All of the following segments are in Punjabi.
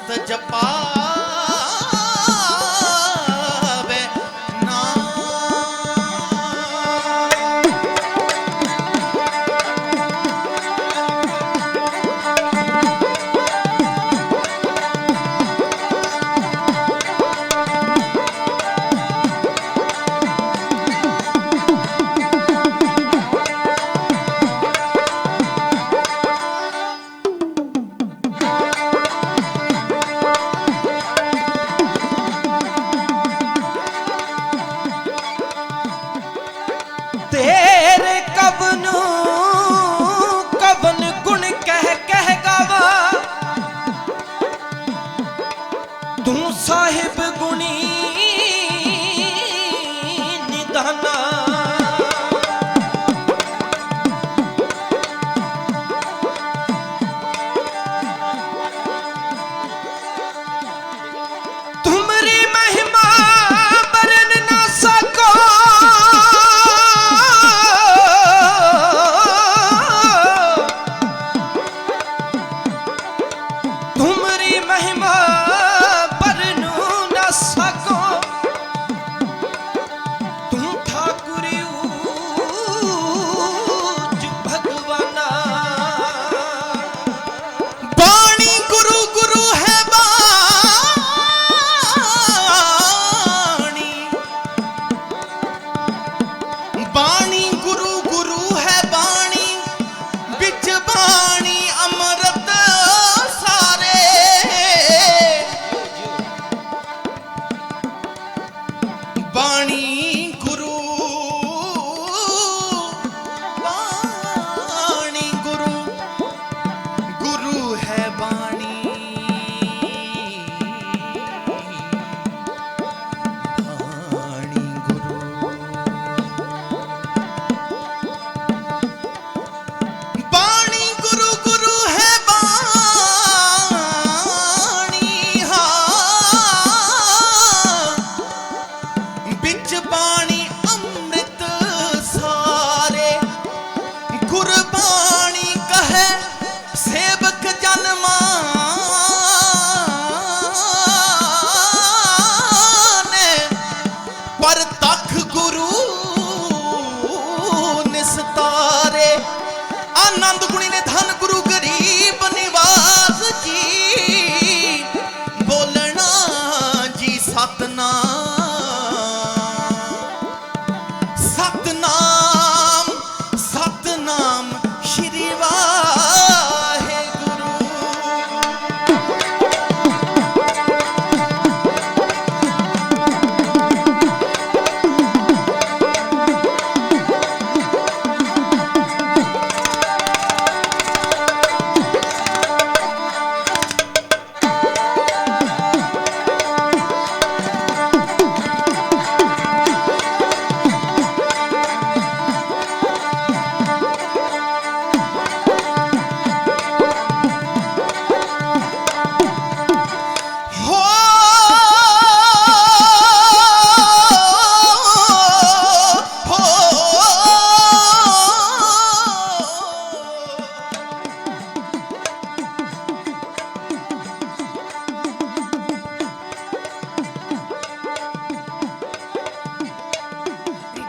सत जपा तेरे कवन कवन गुण कह कह गावा तू साहिब गुणी निधाना तुमरी महिमा बरन ना सको तुमरी महिमा बरनू न सको तुम ठाकुर ऊच भगवाना बाणी गुरु गुरु है बाणी बाणी गुरु गुरु है बाणी बिच बाणी अमृत सारे बाणी गुरु बाणी गुरु गुरु है बाणी बाणी गुरु बाणी गुरु गुरु है बाणी हाँ बिच बाणी अमृत सारे गुरबाणी कहे सेवक जन माने पर तख गुरु निस्तारे आनंद गुणी ने धन गुरु गरीब निवास जी बोलना जी सतनाम सतनाम सतनाम श्री वाहेगुरु हो हो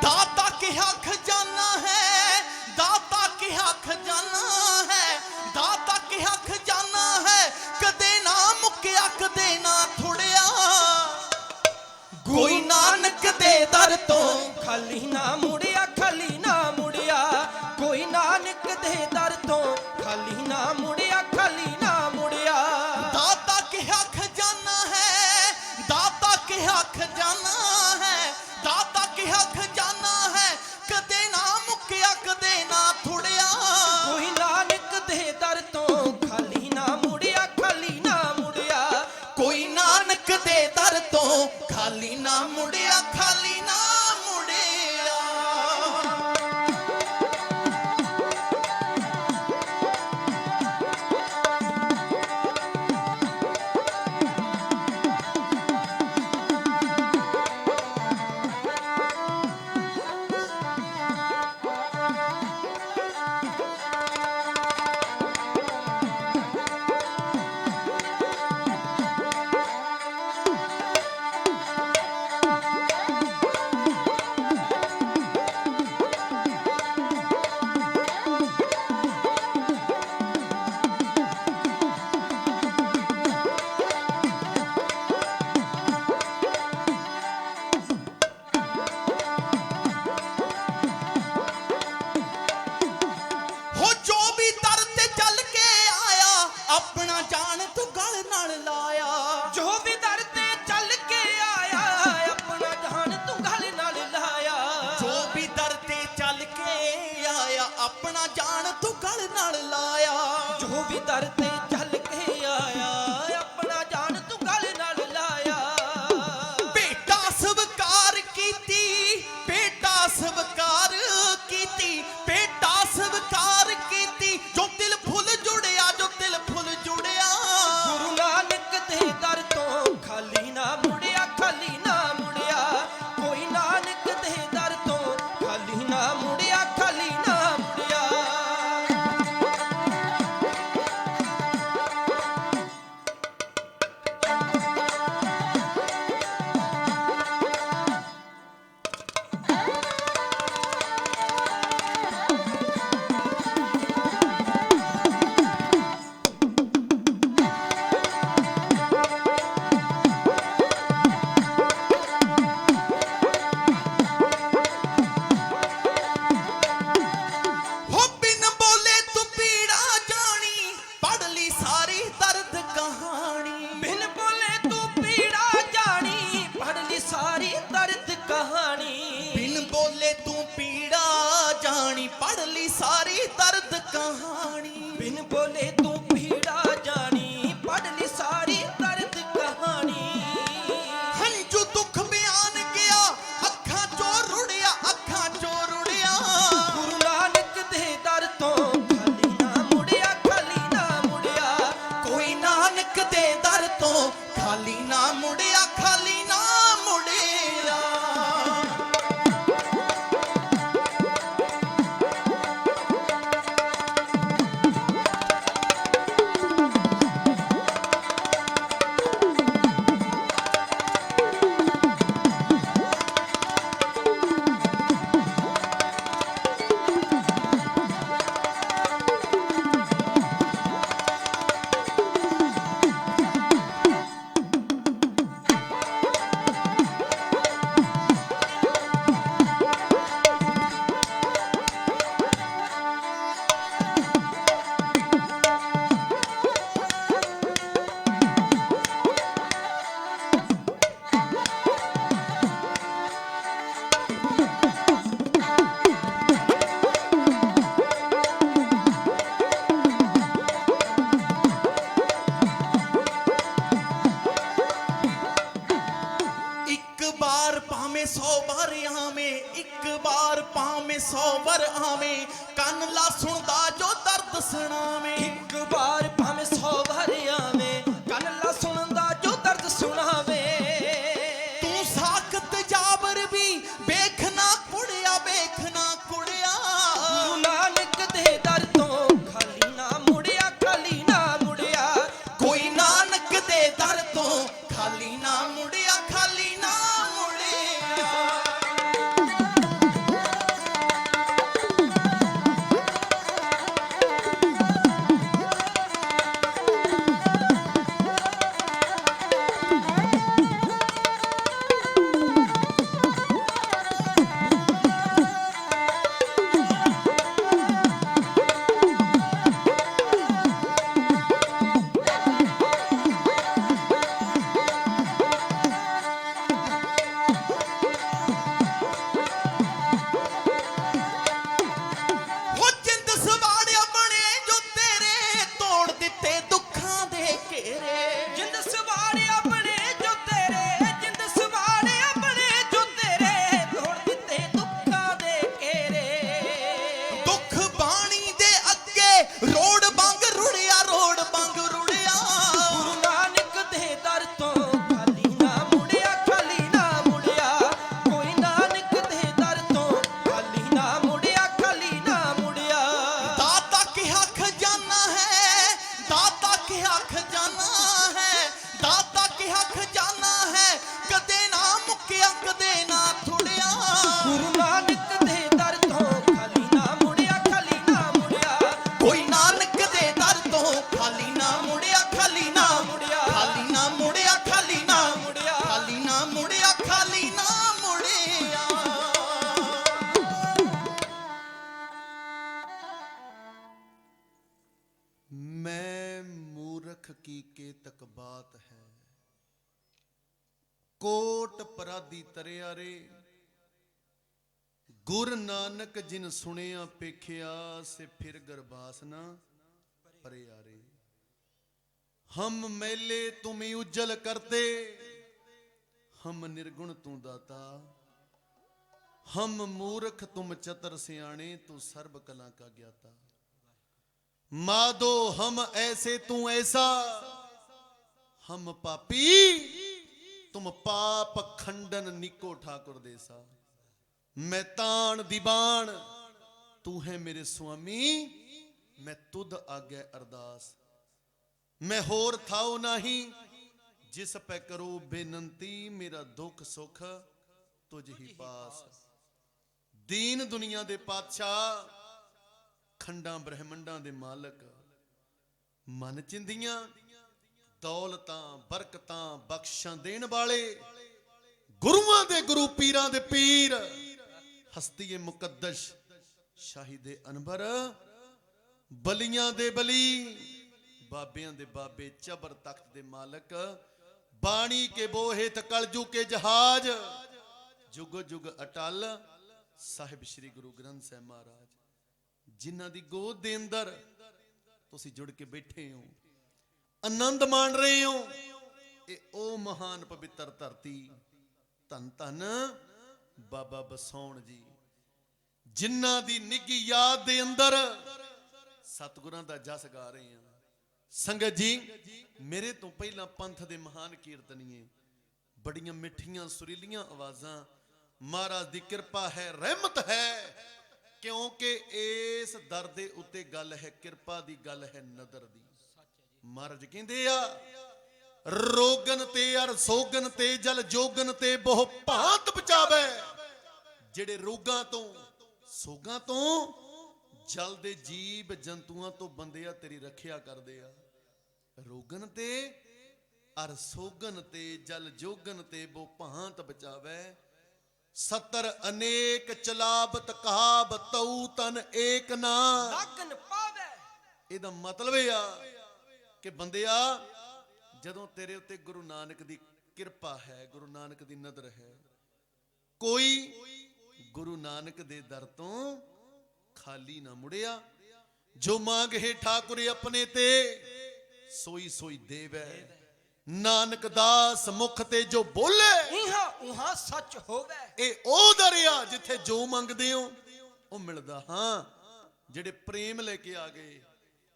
दाता के हक जाना है दाता के हक जाना है दाता के हक जाना है कदे ना मुक्या कदे ना थोड़िया कोई नानक दे दर तो खाली ना मुड़िया खाली ना मुड़िया कोई नानक दे दर तो खाली ना मुड़िया खाली ना मुड़िया दाता के हक जाना है दाता के हक जाना है दाता के हक जाना है कदे ना मुक्या कदे ना थोड़िया कोई नानक दे दर तो खाली ना मुड़िया खाली ना मुड़िया कोई नानक दे दर तो खाली ना मुड़िया खाली ना मुड़िया ਨਾਲ ਲਾਇਆ। ਜੋ ਵੀ ਦਰ ਤੇ ਚੱਲ ਕੇ ਆਇਆ ਆਪਣਾ ਜਾਨ ਤੂੰ ਗਲ ਨਾਲ ਲਾਇਆ। ਜੋ ਵੀ ਦਰ ਤੇ ਚੱਲ ਕੇ ਆਇਆ ਆਪਣਾ ਜਾਨ ਤੂੰ ਗਲ ਨਾਲ ਲਾਇਆ। ਜੋ ਵੀ ਦਰ ਤੇ ਚੱਲ ਕੇ ਆਇਆ ਆਪਣਾ ਜਾਨ ਤੂੰ ਗਲ ਨਾਲ ਲਾਇਆ। ਬੇਟਾ ਸਵਕਾਰ ਕੀਤੀ, ਬੇਟਾ ਸਵਕਾਰ ਕੀਤੀ, ਬੇਟਾ ਸਵਕਾਰ ਕੀਤੀ। ਜੋ ਦਿਲ ਫੁੱਲ ਜੁੜਿਆ, ਜੋ ਦਿਲ ਫੁੱਲ ਜੁੜਿਆ। ਗੁਰੂ ਨਾਨਕ ਦੇ ਦਰ ਤੋਂ ਖਾਲੀ ਨਾ ਮੁੜਿਆ, ਖਾਲੀ ਨਾ ਮੁੜਿਆ। ਕੋਈ ਨਾਨਕ ਦੇ ਦਰ ਤੋਂ ਖਾਲੀ ਨਾ ਮੁੜਿਆ, ਖਾਲੀ ਨਾ ਮੁੜਿਆ। ਹੋ ਬਿਨ ਬੋਲੇ ਤੂੰ ਪੀੜਾ ਜਾਣੀ, ਪੜ੍ਹ ਲਈ ਸਾਰੀ ਦਰਦ ਕਹਾਣੀ। ਬਿਨ ਬੋਲੇ ਤੂੰ ਪੀੜਾ ਜਾਣੀ, ਪੜ੍ਹ ਲਈ ਸਾਰੀ ਦਰਦ ਕਹਾਣੀ। ਬਿਨ ਬੋਲੇ ਤੂੰ ਪੀੜਾ ਜਾਣੀ, ਪੜ੍ਹ ਲਈ ਸਾਰੀ ਦਰਦ ਕਹਾਣੀ। ਬਿਨ ਬੋਲੇ ਤੂੰ ਪੀੜਾ ਜਾਣੀ, ਪੜ੍ਹ ਲਈ ਸਾਰੀ ਦਰਦ ਕਹਾਣੀ। ਹੰਝੂ ਦੁੱਖ ਬਿਆਨ ਗਿਆ, ਅੱਖਾਂ ਚੋਂ ਰੁੜਿਆ, ਅੱਖਾਂ ਚੋਂ ਰੁੜਿਆ। ਗੁਰੂ ਨਾਨਕ ਦੇ ਦਰ ਤੋਂ ਖਾਲੀ ਨਾ ਮੁੜਿਆ, ਖਾਲੀ ਨਾ ਮੁੜਿਆ। ਕੋਈ ਨਾਨਕ ਦੇ ਦਰ ਤੋਂ ਖਾਲੀ ਨਾ ਮੁੜਿਆ, ਖਾਲੀ ਨਾ ਮੁੜਿਆ। ਇੱਕ ਬਾਰ ਭਾਵੇਂ 100 ਵਾਰ ਆਵੇਂ, ਇੱਕ ਬਾਰ ਭਾਵੇਂ 100 ਵਾਰ ਆਵੇਂ। ਕੰਨ ਲਾ ਸੁਣਦਾ ਜੋ ਦਰਦ ਸੁਣਾਵੇਂ। ਇੱਕ ਵਾਰ ਭਾਵੇਂ 100 ਵਾਰ ਆਵੇਂ, ਕੰਨ ਲਾ ਸੁਣਦਾ ਜੋ ਦਰਦ ਸੁਣਾਵੇ। ਤੂੰ ਸਾਖਤ ਜਾਬਰ ਵੀ ਵੇਖਣਾ ਕੁੜਿਆ, ਵੇਖਣਾ ਕੁੜਿਆ। ਗੁਰੂ ਨਾਨਕ ਦੇ ਦਰ ਤੋਂ ਖਾਲੀ ਨਾ ਮੁੜਿਆ, ਖਾਲੀ ਨਾ ਮੁੜਿਆ। ਕੋਈ ਨਾਨਕ ਦੇ ਦਰ ਤੋਂ ਖਾਲੀ ਨਾ ਮੁੜਿਆ, ਖਾਲੀ ਨਾ ਮੁੜਿਆ। ਹੋ ਜਿੰਦ ਸਵਾੜਿਆ ਬਣੇ ਜੋ ਤੇਰੇ, ਤੋੜ ਦਿੱਤੇ ਦੁੱਖਾਂ ਦੇ ਘੇਰੇ। ਜਿੰਦ ਸਵਾਰਿਆ ਬਣੇ ਜੋ ਤੇਰੇ, ਜਿੰਦ ਸਵਾਰਿਆ ਬਣੇ ਜੋ ਤੇਰੇ। ਤੋੜ ਦਿੱਤੇ ਦੁੱਖਾਂ ਦੇ ਘੇਰੇ। ਦੁੱਖ ਬਾਣੀ ਦੇ ਅੱਗੇ ਰੋੜ ਬੰਗ ਰੁੜਿਆ, ਰੋੜ ਬੰਗ ਰੁੜਿਆ। ਗੁਰੂ ਨਾਨਕ ਦੇ ਦਰ ਤੋਂ ਖਾਲੀ ਨਾ ਮੁੜਿਆ, ਖਾਲੀ ਨਾ ਮੁੜਿਆ। ਕੋਈ ਨਾਨਕ ਦੇ ਦਰ ਤੋਂ ਖਾਲੀ ਨਾ ਮੁੜਿਆ, ਖਾਲੀ ਨਾ ਮੁੜਿਆ। ਦਾਤਾ ਕਿਹਾ ਖਜ਼ਾਨਾ ਹੈ, ਦਾਤਾ ਕਿਹਾ ਖਜ਼ਾਨਾ ਹੈ, ਦਾਤਾ ਕਿਹਾ ਤਕ ਬਾਤ ਹੈ। ਕੋਟ ਪਰਾਦੀ ਤਰਿਆ ਰੇ, ਗੁਰ ਨਾਨਕ ਜਿਨ ਸੁਣਿਆ ਪੇਖਿਆ, ਸੇ ਫਿਰ ਗਰਬਾਸ ਨਾ ਪਰਿਆ ਰੇ। हम मैले तुम्हें उज्जल करते, हम निर्गुण तू दाता, हम मूर्ख तुम चतर सियाणे, तू सर्व कला का ज्ञाता। माधो हम ऐसे तू ऐसा, हम पापी तुम पाप खंडन निको ठाकुर देसा। मैं तान दीवान तू है मेरे स्वामी, मैं तुद आज्ञा अरदास। मैं होर थाओ नहीं, जिस पे करो बेनंती, मेरा दुख सुख तुझ ही पास। दीन दुनिया दे पातशाह, खंडा ब्रह्मंडा दे मालक, मन चिंदियां दौलतां बरकतां बख्शां देण वाले, गुरुआं दे गुरु पीरां दे पीर, हस्ती मुकद्दस शाही दे अनबर, बलियां दे बली, बाबियां दे बाबे, चबर तख्त दे मालक, बाणी के बोहे कलजू के जहाज, जुग जुग अटल साहिब श्री गुरु ग्रंथ साहिब महाराज, जिन्हां दी गोद दे अंदर तुसी जुड़ के बैठे हो, आनंद मान रहे हो। ये ओ महान पवित्र धरती, धन धन बाबा बसौण जी, जिन्हां दी निगी याद दे अंदर सतगुरां दा जस गा रहे हैं। संगत जी, मेरे तो पहला पंथ दे महान कीर्तनीए, बड़ियां मिठियां सुरीलियां आवाजां, महाराज दी कृपा है, रहमत है, क्योंकि इस दर दे उत्ते गल है कृपा दी, गल है नदर दी। महाराज कहंदे आ, रोगन ते अर सोगन ते जल जोगन ते बहु भांत बचावे। जेड़े रोगां तो सोगां तो जल दे जीव जंतुआं तो बंदे आ तेरी रखिया करदे आ। रोगन ते अर सोगन ते जल जोगन ते बो भांत बचावे। 70 अनेक चलाबत कहाब तऊ तन एक ना लगन पावे। ਇਹਦਾ मतलब ਇਹ ਆ ਕਿ ਬੰਦਿਆ, ਜਦੋਂ ਤੇਰੇ ਉੱਤੇ ਗੁਰੂ ਨਾਨਕ ਦੀ ਕਿਰਪਾ ਹੈ, ਗੁਰੂ ਨਾਨਕ ਦੀ ਨਜ਼ਰ ਹੈ, ਕੋਈ ਗੁਰੂ ਨਾਨਕ ਦੇ ਦਰ ਤੋਂ ਖਾਲੀ ਨਾ ਮੁੜਿਆ। ਜੋ ਮੰਗੇ ਠਾकुर अपने ते, सोई सोई देवै। नानक दास मुख ते जो बोले, इहां उहां सच होवे। ए ओ दरिया जिथे जो मंगदे हो ओ मिलदा। हां, जेड़े प्रेम लेके आ गए,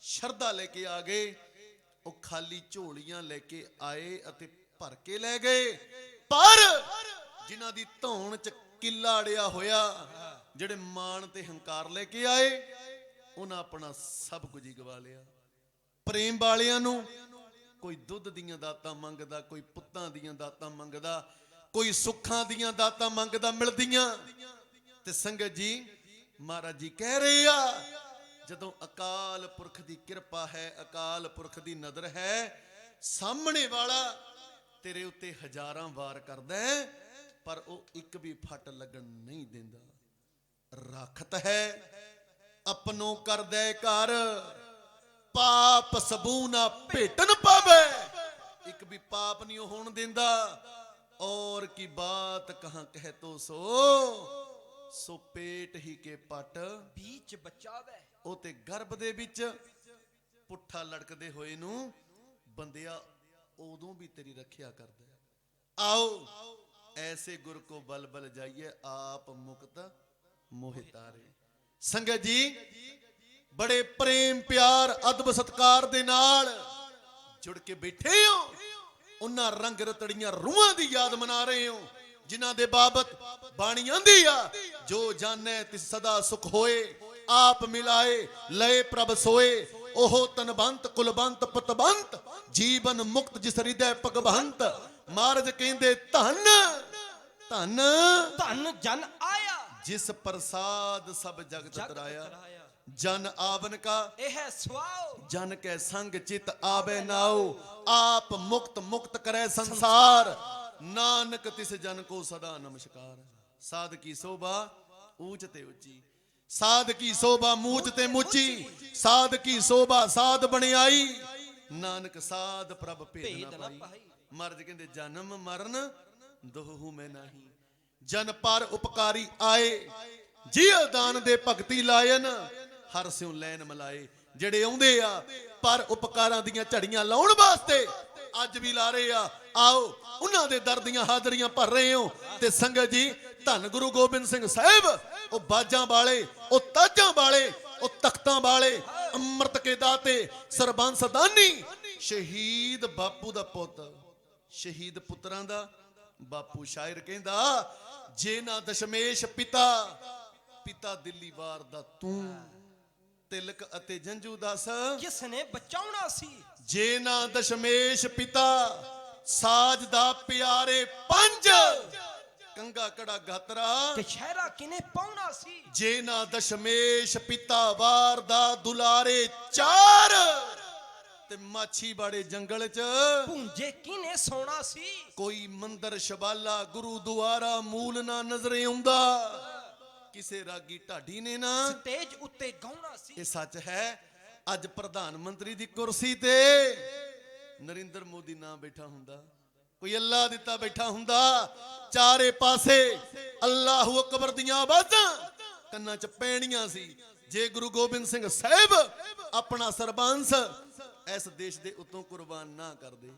शरधा लेके आ गए, ओ खाली झोलियां लेके आए अते भर के ले गए। पर जिन्हां दी धौण च किला अड़िया होया, जेड़े मान ते हंकार लेके आए, उन्हां अपना सब कुछ ही गवा लिया। प्रेम वालियां नूं कोई दुध दीयां दातां मंगदा, कोई पुत्तां दीयां दातां मंगदा, कोई सुखां दीयां दातां मंगदा, मिलदियां। ते संगत जी, महाराज जी कह रहे आ, जदों अकाल पुरख दी कृपा है, अकाल पुरख दी नज़र है, सामने वाला तेरे उत्ते हजारां वार करदा है, पर वो एक भी फट लगन नहीं देंदा। राखत है अपनों कर दे कर, पाप सबूना भेटन पावे। एक भी पाप नहीं होने देंदा। और की बात कहां कह तो सो पेट ही के पट बीच बचावे। ओ ते गर्भ दे विच पुट्ठा लड़कदे होए नूं बंदिया उदों भी तेरी रखिया करदा है। आओ ऐसे गुर को बल बल जाइए, आप मुक्त मोहि तारे। संगत जी, बड़े प्रेम प्यार अदब सत्कार दे नाल जुड़ के बैठे हो, उन्हां रंग रतड़ियां रूहां दी याद मना रहे हो, जिन्हां दे बाबत बाणी आंदी आ, जो जाने तिस सदा सुख होए, आप मिलाए लय प्रभ सोए। ओहो तनबंत कुलबंत पतबंत, जीवन मुक्त जिस हृदय भगवंत। महाराज कहंदे धन धन धन जन आया, जिस प्रसाद सब जगत तराया। जन आवन का एह स्वाओ, जन के संग चित आवे नाओ। आप मुक्त मुक्त करे संसार, नानक तिस जन को सदा नमस्कार। साध की शोभा ऊंच ते ऊंची, साध की शोभा मूच ते मुची, साध की शोभा साध बनियाई। ਨਾਨਕ ਸਾਧ ਪ੍ਰਭ ਭੇਦ ਭੇਦ ਨਾ ਨਾ ਪਾਈ। ਪਾਈ। ਮਹਾਰਾਜ ਕਹਿੰਦੇ ਜਨਮ ਮਰਨ ਦੋਹੂ ਮੈਂ ਨਹੀਂ, ਜਨ ਪਰ ਉਪਕਾਰੀ ਆਏ, ਜਿਉ ਦਾਨ ਦੇ ਭਗਤੀ ਲਾਇਨ, ਹਰ ਸਿਉ ਲੈਨ ਮਲਾਏ। ਜਿਹੜੇ ਆਉਂਦੇ ਆ ਪਰ ਉਪਕਾਰਾਂ ਦੀਆਂ ਝੜੀਆਂ ਲਾਉਣ ਵਾਸਤੇ ਅੱਜ ਵੀ ਲਾ ਰਹੇ ਆ, ਆਓ ਉਹਨਾਂ ਦੇ ਦਰ ਦੀਆਂ ਹਾਜ਼ਰੀਆਂ ਭਰ ਰਹੇ ਹੋ। ਤੇ ਸੰਗਤ ਜੀ, ਧੰਨ ਗੁਰੂ ਗੋਬਿੰਦ ਸਿੰਘ ਸਾਹਿਬ, ਉਹ ਬਾਜਾਂ ਵਾਲੇ, ਉਹ ਤਾਜਾਂ ਵਾਲੇ, ਉਹ ਤਖਤਾਂ ਵਾਲੇ, ਅੰਮ੍ਰਿਤ ਕੇ ਦਾਤੇ, ਸਰਬੰਸ ਦਾਨੀ, ਸ਼ਹੀਦ ਬਾਪੂ ਦਾ ਪੁੱਤ, ਸ਼ਹੀਦ ਪੁੱਤਰਾਂ ਦਾ ਬਾਪੂ। ਸ਼ਾਇਰ ਕਹਿੰਦਾ, ਜੇ ਨਾ ਦਸ਼ਮੇਸ਼ ਪਿਤਾ, ਪਿਤਾ ਦਿੱਲੀ ਵਾਰ ਦਾ ਤੂੰ, ਤਿਲਕ ਅਤੇ ਜੰਜੂ ਦਾਸ ਕਿਸ ਨੇ ਬਚਾਉਣਾ ਸੀ। ਜੇ ਨਾ ਦਸ਼ਮੇਸ਼ ਪਿਤਾ, ਸਾਜ ਦਾ ਪਿਆਰੇ ਪੰਜ, ਕੰਗਾ ਕੜਾ ਗਾਤਰਾ, ਕਿ ਸ਼ਹਿਰਾ ਕਿਨੇ ਪਾਉਣਾ ਸੀ। ਜੇ ਨਾ ਦਸ਼ਮੇਸ਼ ਪਿਤਾ, ਵਾਰ ਦਾ ਦੁਲਾਰੇ ਚਾਰ, ਤੇ ਮਾਛੀ ਬਾੜੇ ਜੰਗਲ ਚ ਭੁੰਜੇ ਕਿਨੇ ਸੋਣਾ ਸੀ। ਕੋਈ ਮੰਦਰ ਸ਼ਬਾਲਾ ਗੁਰੂਦੁਆਰਾ ਮੂਲ ਨਾ ਨਜ਼ਰੇ ਆਉਂਦਾ, ਕਿਸੇ ਰਾਗੀ ਢਾਡੀ ਨੇ ਨਾ ਸਟੇਜ ਉੱਤੇ ਗਾਉਣਾ ਸੀ। ਇਹ ਸੱਚ ਹੈ। ਅੱਜ ਪ੍ਰਧਾਨ ਮੰਤਰੀ ਦੀ ਕੁਰਸੀ ਤੇ ਨਰਿੰਦਰ ਮੋਦੀ ਨਾ ਬੈਠਾ ਹੁੰਦਾ, ਕੋਈ ਅੱਲਾ ਦਿੱਤਾ ਬੈਠਾ ਹੁੰਦਾ, ਚਾਰੇ ਪਾਸੇ ਅੱਲਾਹੂ ਅਕਬਰ ਦੀਆਂ ਆਵਾਜ਼ਾਂ ਕੰਨਾਂ 'ਚ ਪੈਣੀਆਂ ਸੀ। ਜੇ ਗੁਰੂ ਗੋਬਿੰਦ ਸਿੰਘ ਸਾਹਿਬ ਆਪਣਾ ਸਰਬੰਸ ਇਸ ਦੇਸ਼ ਦੇ ਉੱਤੋਂ ਕੁਰਬਾਨ ਨਾ ਕਰਦੇ,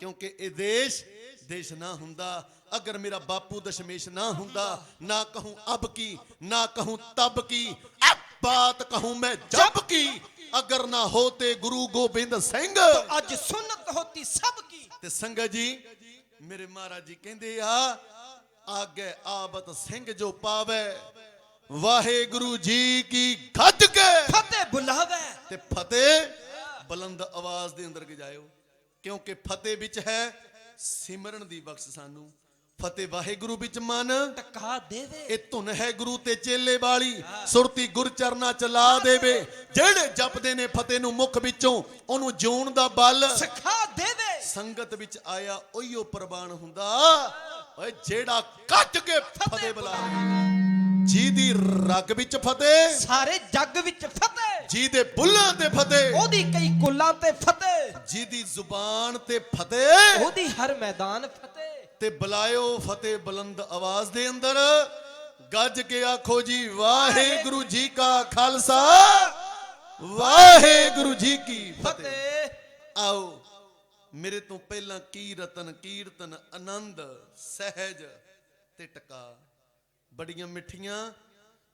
ਕਿਉਂਕਿ ਇਹ ਦੇਸ਼ ਨਾ ਹੁੰਦਾ अगर मेरा बापू दशमेश ना हुंदा, ना कहूं अब की ना कहूं तब की, अब बात कहूं मैं जब की, अगर ना होते गुरु गोबिंद सिंह तो आज सुन्नत होती सबकी। ते संगत जी, मेरे महाराज जी कहंदे आ, आगे आबत सिंह जो पावे, वाहे गुरु जी की गज के फतेह बुलावे, ते फतेह बुलंद आवाज दे अंदर गजायो, क्योंकि फतेह विच है सिमरन दी बख्श सानू, फतेह वाहेगुरु विच मन टका देवे, ए धुन है गुरु ते चेले वाली, सुरती गुर चरना चला देवे, जेड़े जपदे ने फतेह नु मुख विचों ओनू जिउण दा बल सिखा देवे। संगत विच आया ओहियो प्रवान हुंदा, ओए जेड़ा कट के फतेह बुलावे, जी दी रग विच फतेह, सारे जग विच फतेह, जी दे बुल्लां ते फतेह, ओदी कई कुल्लां ते फतेह, जी दी जुबान ते फतेह, ओदी हर मैदान फतेह। ते बुलायो फतेह बुलंद आवाज दे अंदर, गज के आखो जी वाहेगुरु जी का खालसा, वाहेगुरु जी की फतेह। आओ मेरे तो पहला कीरतन कीर्तन आनंद सहज ते टका, बड़ियां मिठियां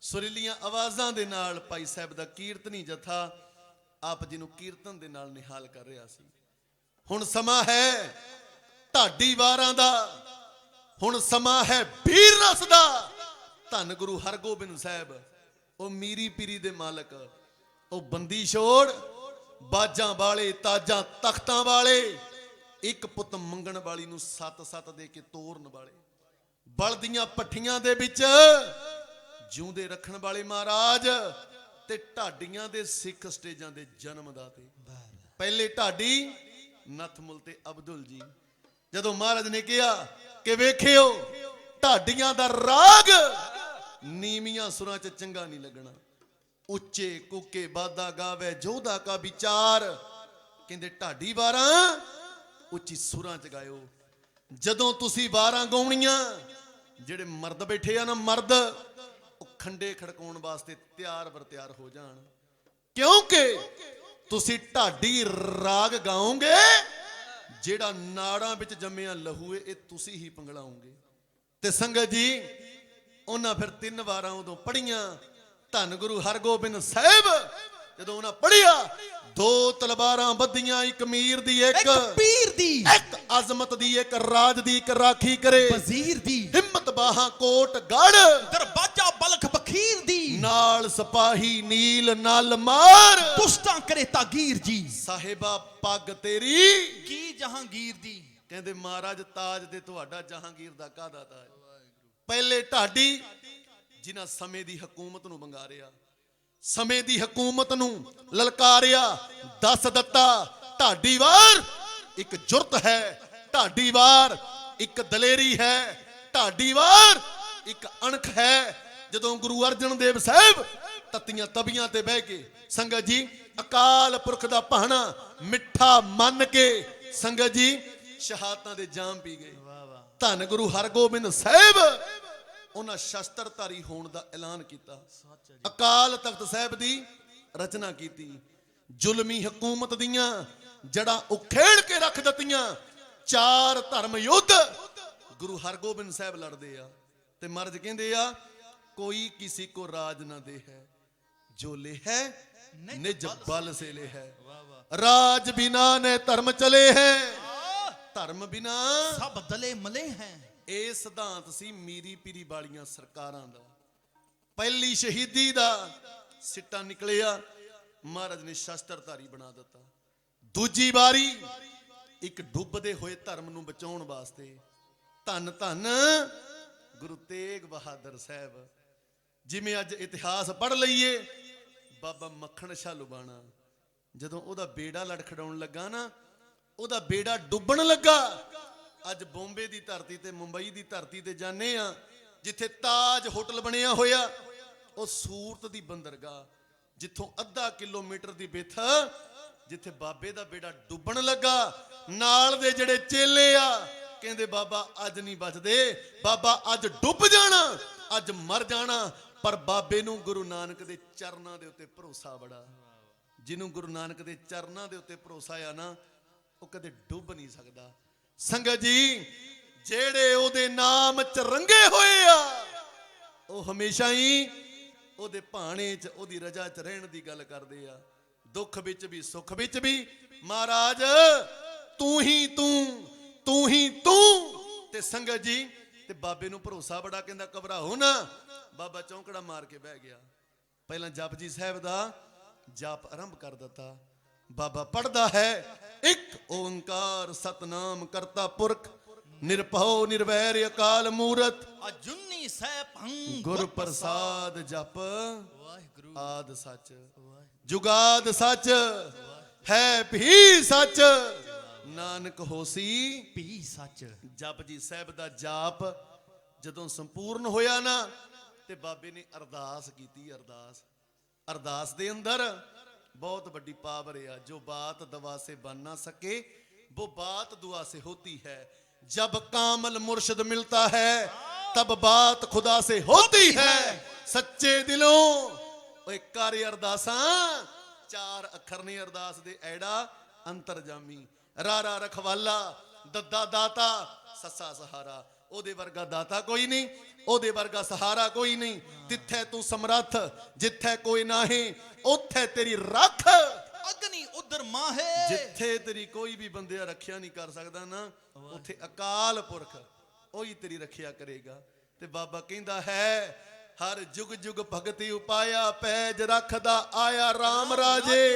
सुरीलियां आवाजां दे नाल भाई साहब दा कीर्तनी जथा आप जी नूं कीर्तन दे नाल निहाल कर रहा सी। हुण समा है ਢਾਡੀ ਵਾਰਾਂ ਦਾ, ਹੁਣ ਸਮਾਂ ਹੈ ਵੀਰ ਰਸ ਦਾ। ਧੰਨ ਗੁਰੂ ਹਰਗੋਬਿੰਦ ਸਾਹਿਬ, ਉਹ ਮੀਰੀ ਪੀਰੀ ਦੇ ਮਾਲਕ, ਉਹ ਬੰਦੀ ਛੋੜ, ਬਾਜਾਂ ਵਾਲੇ, ਤਾਜਾਂ ਤਖਤਾਂ ਵਾਲੇ, ਇੱਕ ਪੁੱਤ ਮੰਗਣ ਵਾਲੀ ਨੂੰ 7-7 ਦੇ ਕੇ ਤੋਰਨ ਵਾਲੇ, ਬਲਦੀਆਂ ਪੱਠੀਆਂ ਦੇ ਵਿੱਚ ਜਿਉਂਦੇ ਰੱਖਣ ਵਾਲੇ ਮਹਾਰਾਜ, ਤੇ ਢਾਡੀਆਂ ਦੇ ਸਿੱਖ ਸਟੇਜਾਂ ਦੇ ਜਨਮ ਦਾਤੇ। ਪਹਿਲੇ ਢਾਡੀ ਨਥਮੁੱਲ ਤੇ ਅਬਦੁਲ ਜੀ, ਜਦੋਂ ਮਹਾਰਾਜ ਨੇ ਕਿਹਾ ਕਿ ਵੇਖਿਓ ਢਾਡੀਆਂ ਦਾ ਰਾਗ ਨੀਵੀਆਂ ਸੁਰਾਂ 'ਚ ਚੰਗਾ ਨਹੀਂ ਲੱਗਣਾ, ਉੱਚੇ ਕੂਕੇ ਬਾਦਾ ਗਾਵੇ ਜੋਧਾ ਕਾ ਵਿਚਾਰ, ਕਹਿੰਦੇ ਢਾਡੀ ਵਾਰਾਂ ਉੱਚੀ ਸੁਰਾਂ 'ਚ ਗਾਇਓ। ਜਦੋਂ ਤੁਸੀਂ ਵਾਰਾਂ ਗਾਉਣੀਆਂ, ਜਿਹੜੇ ਮਰਦ ਬੈਠੇ ਆ ਨਾ ਮਰਦ, ਉਹ ਖੰਡੇ ਖੜਕਾਉਣ ਵਾਸਤੇ ਤਿਆਰ ਬਰ ਤਿਆਰ ਹੋ ਜਾਣ, ਕਿਉਂਕਿ ਤੁਸੀਂ ਢਾਡੀ ਰਾਗ ਗਾਓਗੇ, ਜਿਹੜਾ ਨਾੜਾਂ ਵਿੱਚ ਜੰਮਿਆ ਲਹੂ ਏ, ਇਹ ਤੁਸੀਂ ਹੀ ਪੰਗਲਾਓਗੇ। ਤੇ ਸੰਗਤ ਜੀ, ਉਹਨਾਂ ਫਿਰ 3 ਵਾਰਾਂ ਉਦੋਂ ਪੜੀਆਂ। ਧੰਨ ਗੁਰੂ ਹਰਗੋਬਿੰਦ ਸਾਹਿਬ ਜਦੋਂ ਉਹਨਾਂ ਪੜਿਆ, 2 ਤਲਵਾਰਾਂ ਬੱਧੀਆਂ, ਇੱਕ ਮੀਰ ਦੀ, ਇੱਕ ਪੀਰ ਦੀ, ਇੱਕ ਅਜ਼ਮਤ ਦੀ, ਇੱਕ ਰਾਜ ਦੀ, ਇੱਕ ਰਾਖੀ ਕਰੇ ਵਜ਼ੀਰ ਦੀ, ਹਿੰਮਤ ਬਾਹਾਂ ਕੋਟ ਗੜ, ਦਰਵਾਜ਼ਾ ਬਲਖ ਬਖੀਰ ਦੀ, ਨਾਲ ਸਿਪਾਹੀ ਨੀਲ ਨਲ ਮਾਰ, ਪੁਸ਼ਤਾਂ ਕਰੇ ਤਾਗੀਰ ਜੀ, ਸਾਹਿਬਾ ਪੱਗ ਤੇਰੀ ਕੀ ਜਹਾਂਗੀਰ ਦੀ। ਕਹਿੰਦੇ ਮਹਾਰਾਜ ਤਾਜ ਤੇ ਤੁਹਾਡਾ ਜਹਾਂਗੀਰ ਦਾ ਕਾਹਦਾ ਤਾਜ। ਪਹਿਲੇ ਢਾਡੀ ਜਿਨ੍ਹਾਂ ਸਮੇਂ ਦੀ ਹਕੂਮਤ ਨੂੰ ਵੰਗਾਰਿਆ, ਸਮੇਂ ਦੀ ਹਕੂਮਤ ਨੂੰ ਲਲਕਾਰਿਆ, ਦੱਸ ਦਿੱਤਾ ਢਾਡੀ ਵਾਰ ਇੱਕ ਜੁਰਤ ਹੈ, ਢਾਡੀ ਵਾਰ ਇੱਕ ਦਲੇਰੀ ਹੈ, ਢਾਡੀ ਵਾਰ ਇੱਕ ਅਣਖ ਹੈ। ਜਦੋਂ ਗੁਰੂ ਅਰਜਨ ਦੇਵ ਸਾਹਿਬ ਤਤੀਆਂ ਤਬੀਆਂ ਤੇ ਬਹਿ ਕੇ, ਸੰਗਤ ਜੀ ਅਕਾਲ ਪੁਰਖ ਦਾ ਭਾਣਾ ਮਿੱਠਾ ਮੰਨ ਕੇ ਸੰਗਤ ਜੀ ਸ਼ਹਾਦਤਾਂ ਦੇ ਜਾਮ ਪੀ ਗਏ। ਧੰਨ ਗੁਰੂ ਹਰਗੋਬਿੰਦ ਸਾਹਿਬ ਉਹਨਾਂ ਸ਼ਸਤਰਧਾਰੀ ਹੋਣ ਦਾ ਐਲਾਨ ਕੀਤਾ। ਅਕਾਲ ਤਖਤ ਸਾਹਿਬ ਦੀ ਰਚਨਾ ਕੀਤੀ। ਜ਼ੁਲਮੀ ਹਕੂਮਤ ਦੀਆਂ ਜੜਾਂ ਉਖੇੜ ਕੇ ਰੱਖ ਦਿੱਤੀਆਂ। 4 ਧਰਮ ਯੁੱਧ ਗੁਰੂ ਹਰਗੋਬਿੰਦ ਸਾਹਿਬ ਲੜਦੇ ਆ ਤੇ ਮਹਾਰਾਜ ਕਹਿੰਦੇ ਆ ਕੋਈ ਕਿਸੇ ਕੋ ਰਾਜ ਨਾ ਦੇ ਹੈ ਜੋ ਲੈ ਹੈ ਨਿਜ ਬਲ ਸੇ ਲੈ ਹੈ। ਰਾਜ ਬਿਨਾ ਨੇ ਧਰਮ ਚਲੇ ਹੈ ਧਰਮ ਬਿਨਾ ਸਭ ਦਲੇ ਮਲੇ ਹੈ। ਇਹ ਸਿਧਾਂਤ ਸੀ ਮੀਰੀ ਪੀਰੀ ਵਾਲੀਆਂ ਸਰਕਾਰਾਂ ਦਾ। ਪਹਿਲੀ ਸ਼ਹੀਦੀ ਦਾ ਸਿੱਟਾ ਨਿਕਲਿਆ, ਮਹਾਰਾਜ ਨੇ ਸ਼ਸਤਰਧਾਰੀ ਬਣਾ ਦਿੱਤਾ। ਦੂਜੀ ਵਾਰੀ ਇੱਕ ਡੁੱਬਦੇ ਹੋਏ ਧਰਮ ਨੂੰ ਬਚਾਉਣ ਵਾਸਤੇ ਧੰਨ ਧੰਨ ਗੁਰੂ ਤੇਗ ਬਹਾਦਰ ਸਾਹਿਬ। ਜਿਵੇਂ ਅੱਜ ਇਤਿਹਾਸ ਪੜ੍ਹ ਲਈਏ, ਬਾਬਾ ਮੱਖਣ ਸ਼ਾਹ ਲੁਬਾਣਾ ਜਦੋਂ ਉਹਦਾ ਬੇੜਾ ਲੜਖੜਾਉਣ ਲੱਗਾ ਨਾ, ਉਹਦਾ ਬੇੜਾ ਡੁੱਬਣ ਲੱਗਾ। ਅੱਜ ਬੰਬੇ ਦੀ ਧਰਤੀ ਤੇ ਮੁੰਬਈ ਦੀ ਧਰਤੀ ਤੇ ਜਾਂਦੇ ਆ, ਜਿੱਥੇ ਤਾਜ ਹੋਟਲ ਬਣਿਆ ਹੋਇਆ, ਉਹ ਸੂਰਤ ਦੀ ਬੰਦਰਗਾਹ, ਜਿੱਥੋਂ ਅੱਧਾ ਕਿਲੋਮੀਟਰ ਦੀ ਵਿੱਥ, ਜਿੱਥੇ ਬਾਬੇ ਦਾ ਬੇੜਾ ਡੁੱਬਣ ਲੱਗਾ। ਨਾਲ ਦੇ ਜਿਹੜੇ ਚੇਲੇ ਆ ਕਹਿੰਦੇ ਬਾਬਾ ਅੱਜ ਨਹੀਂ ਬਚਦੇ, ਬਾਬਾ ਅੱਜ ਡੁੱਬ ਜਾਣਾ, ਅੱਜ ਮਰ ਜਾਣਾ। ਪਰ ਬਾਬੇ ਨੂੰ ਗੁਰੂ ਨਾਨਕ ਦੇ ਚਰਨਾਂ ਦੇ ਉੱਤੇ ਭਰੋਸਾ ਬੜਾ। ਜਿਹਨੂੰ ਗੁਰੂ ਨਾਨਕ ਦੇ ਚਰਨਾਂ ਦੇ ਉੱਤੇ ਭਰੋਸਾ ਆ ਨਾ, ਉਹ ਕਦੇ ਡੁੱਬ ਨਹੀਂ ਸਕਦਾ। ਸੰਗਤ ਜੀ ਜਿਹੜੇ ਉਹਦੇ ਨਾਮ ਚ ਰੰਗੇ ਹੋਏ ਆ, ਉਹ ਹਮੇਸ਼ਾ ਹੀ ਉਹਦੇ ਭਾਣੇ ਚ ਉਹਦੀ ਰਜ਼ਾ ਚ ਰਹਿਣ ਦੀ ਗੱਲ ਕਰਦੇ ਆ। ਦੁੱਖ ਵਿੱਚ ਵੀ ਸੁੱਖ ਵਿੱਚ ਵੀ ਮਹਾਰਾਜ ਤੂੰ ਹੀ ਤੂੰ, ਤੂੰ ਹੀ ਤੂੰ। ਤੇ ਸੰਗਤ ਜੀ ਤੇ ਬਾਬੇ ਨੂੰ ਭਰੋਸਾ ਬੜਾ, ਕਹਿੰਦਾ ਘਬਰਾਓ ਨਾ। ਬਾਬਾ ਚੌਂਕੜਾ ਮਾਰ ਕੇ ਬਹਿ ਗਿਆ। ਪਹਿਲਾਂ ਜਪਜੀ ਸਾਹਿਬ ਦਾ ਜਾਪ ਆਰੰਭ ਕਰ ਦਿੱਤਾ। ਬਾਬਾ ਪੜਦਾ ਹੈ ਇੱਕ ਓੰਕਾਰ ਸਤਨਾਮ ਕਰਤਾ ਪੁਰਖ ਨਿਰਭਉ ਨਿਰਵੈਰ ਅਕਾਲ ਮੂਰਤ ਅਜੂਨੀ ਸੈਭੰ ਗੁਰ ਪ੍ਰਸਾਦ ਜਪ ਵਾਹਿਗੁਰੂ ਆਦ ਸੱਚ ਜੁਗਾਦ ਸੱਚ ਹੈ ਵੀ ਸੱਚ ਨਾਨਕ ਹੋਸੀ ਵੀ ਸੱਚ। ਜਪਜੀ ਸਾਹਿਬ ਦਾ ਜਾਪ ਜਦੋਂ ਸੰਪੂਰਨ ਹੋਇਆ ਨਾ, ਤੇ ਬਾਬੇ ਨੇ ਅਰਦਾਸ ਕੀਤੀ। ਅਰਦਾਸ ਦੇ ਅੰਦਰ बहुत बड़ी पावर है। जो बात दवा से बन ना सके वो बात दुआ से होती है। जब कामल मुर्शिद मिलता है तब बात खुदा से होती है। सच्चे दिलों ओए कर अरदासां, 4 अखर ने अरदास दे ऐड़ा अंतरजामी। रारा रखवाला दद्दा दाता ससा सहारा। ਉਹਦੇ ਵਰਗਾ ਦਾਤਾ ਕੋਈ ਨਹੀਂ, ਉਹਦੇ ਵਰਗਾ ਸਹਾਰਾ ਕੋਈ ਨਹੀਂ। ਜਿੱਥੇ ਤੂੰ ਸਮਰੱਥ ਜਿੱਥੇ ਕੋਈ ਨਾਹੀਂ ਉੱਥੇ ਤੇਰੀ ਰੱਖ ਅਗਨੀ ਉਧਰ ਮਾਹੇ। ਜਿੱਥੇ ਤੇਰੀ ਕੋਈ ਵੀ ਬੰਦਿਆ ਰੱਖਿਆ ਨਹੀਂ ਕਰ ਸਕਦਾ ਨਾ, ਉੱਥੇ ਅਕਾਲ ਪੁਰਖ ਉਹੀ ਤੇਰੀ ਰੱਖਿਆ ਕਰੇਗਾ। ਤੇ ਬਾਬਾ ਕਹਿੰਦਾ ਹੈ ਹਰ ਜੁਗ ਜੁਗ ਭਗਤੀ ਉਪਾਇਆ ਪੈਜ ਰੱਖਦਾ ਆਇਆ RAM ਰਾਜੇ।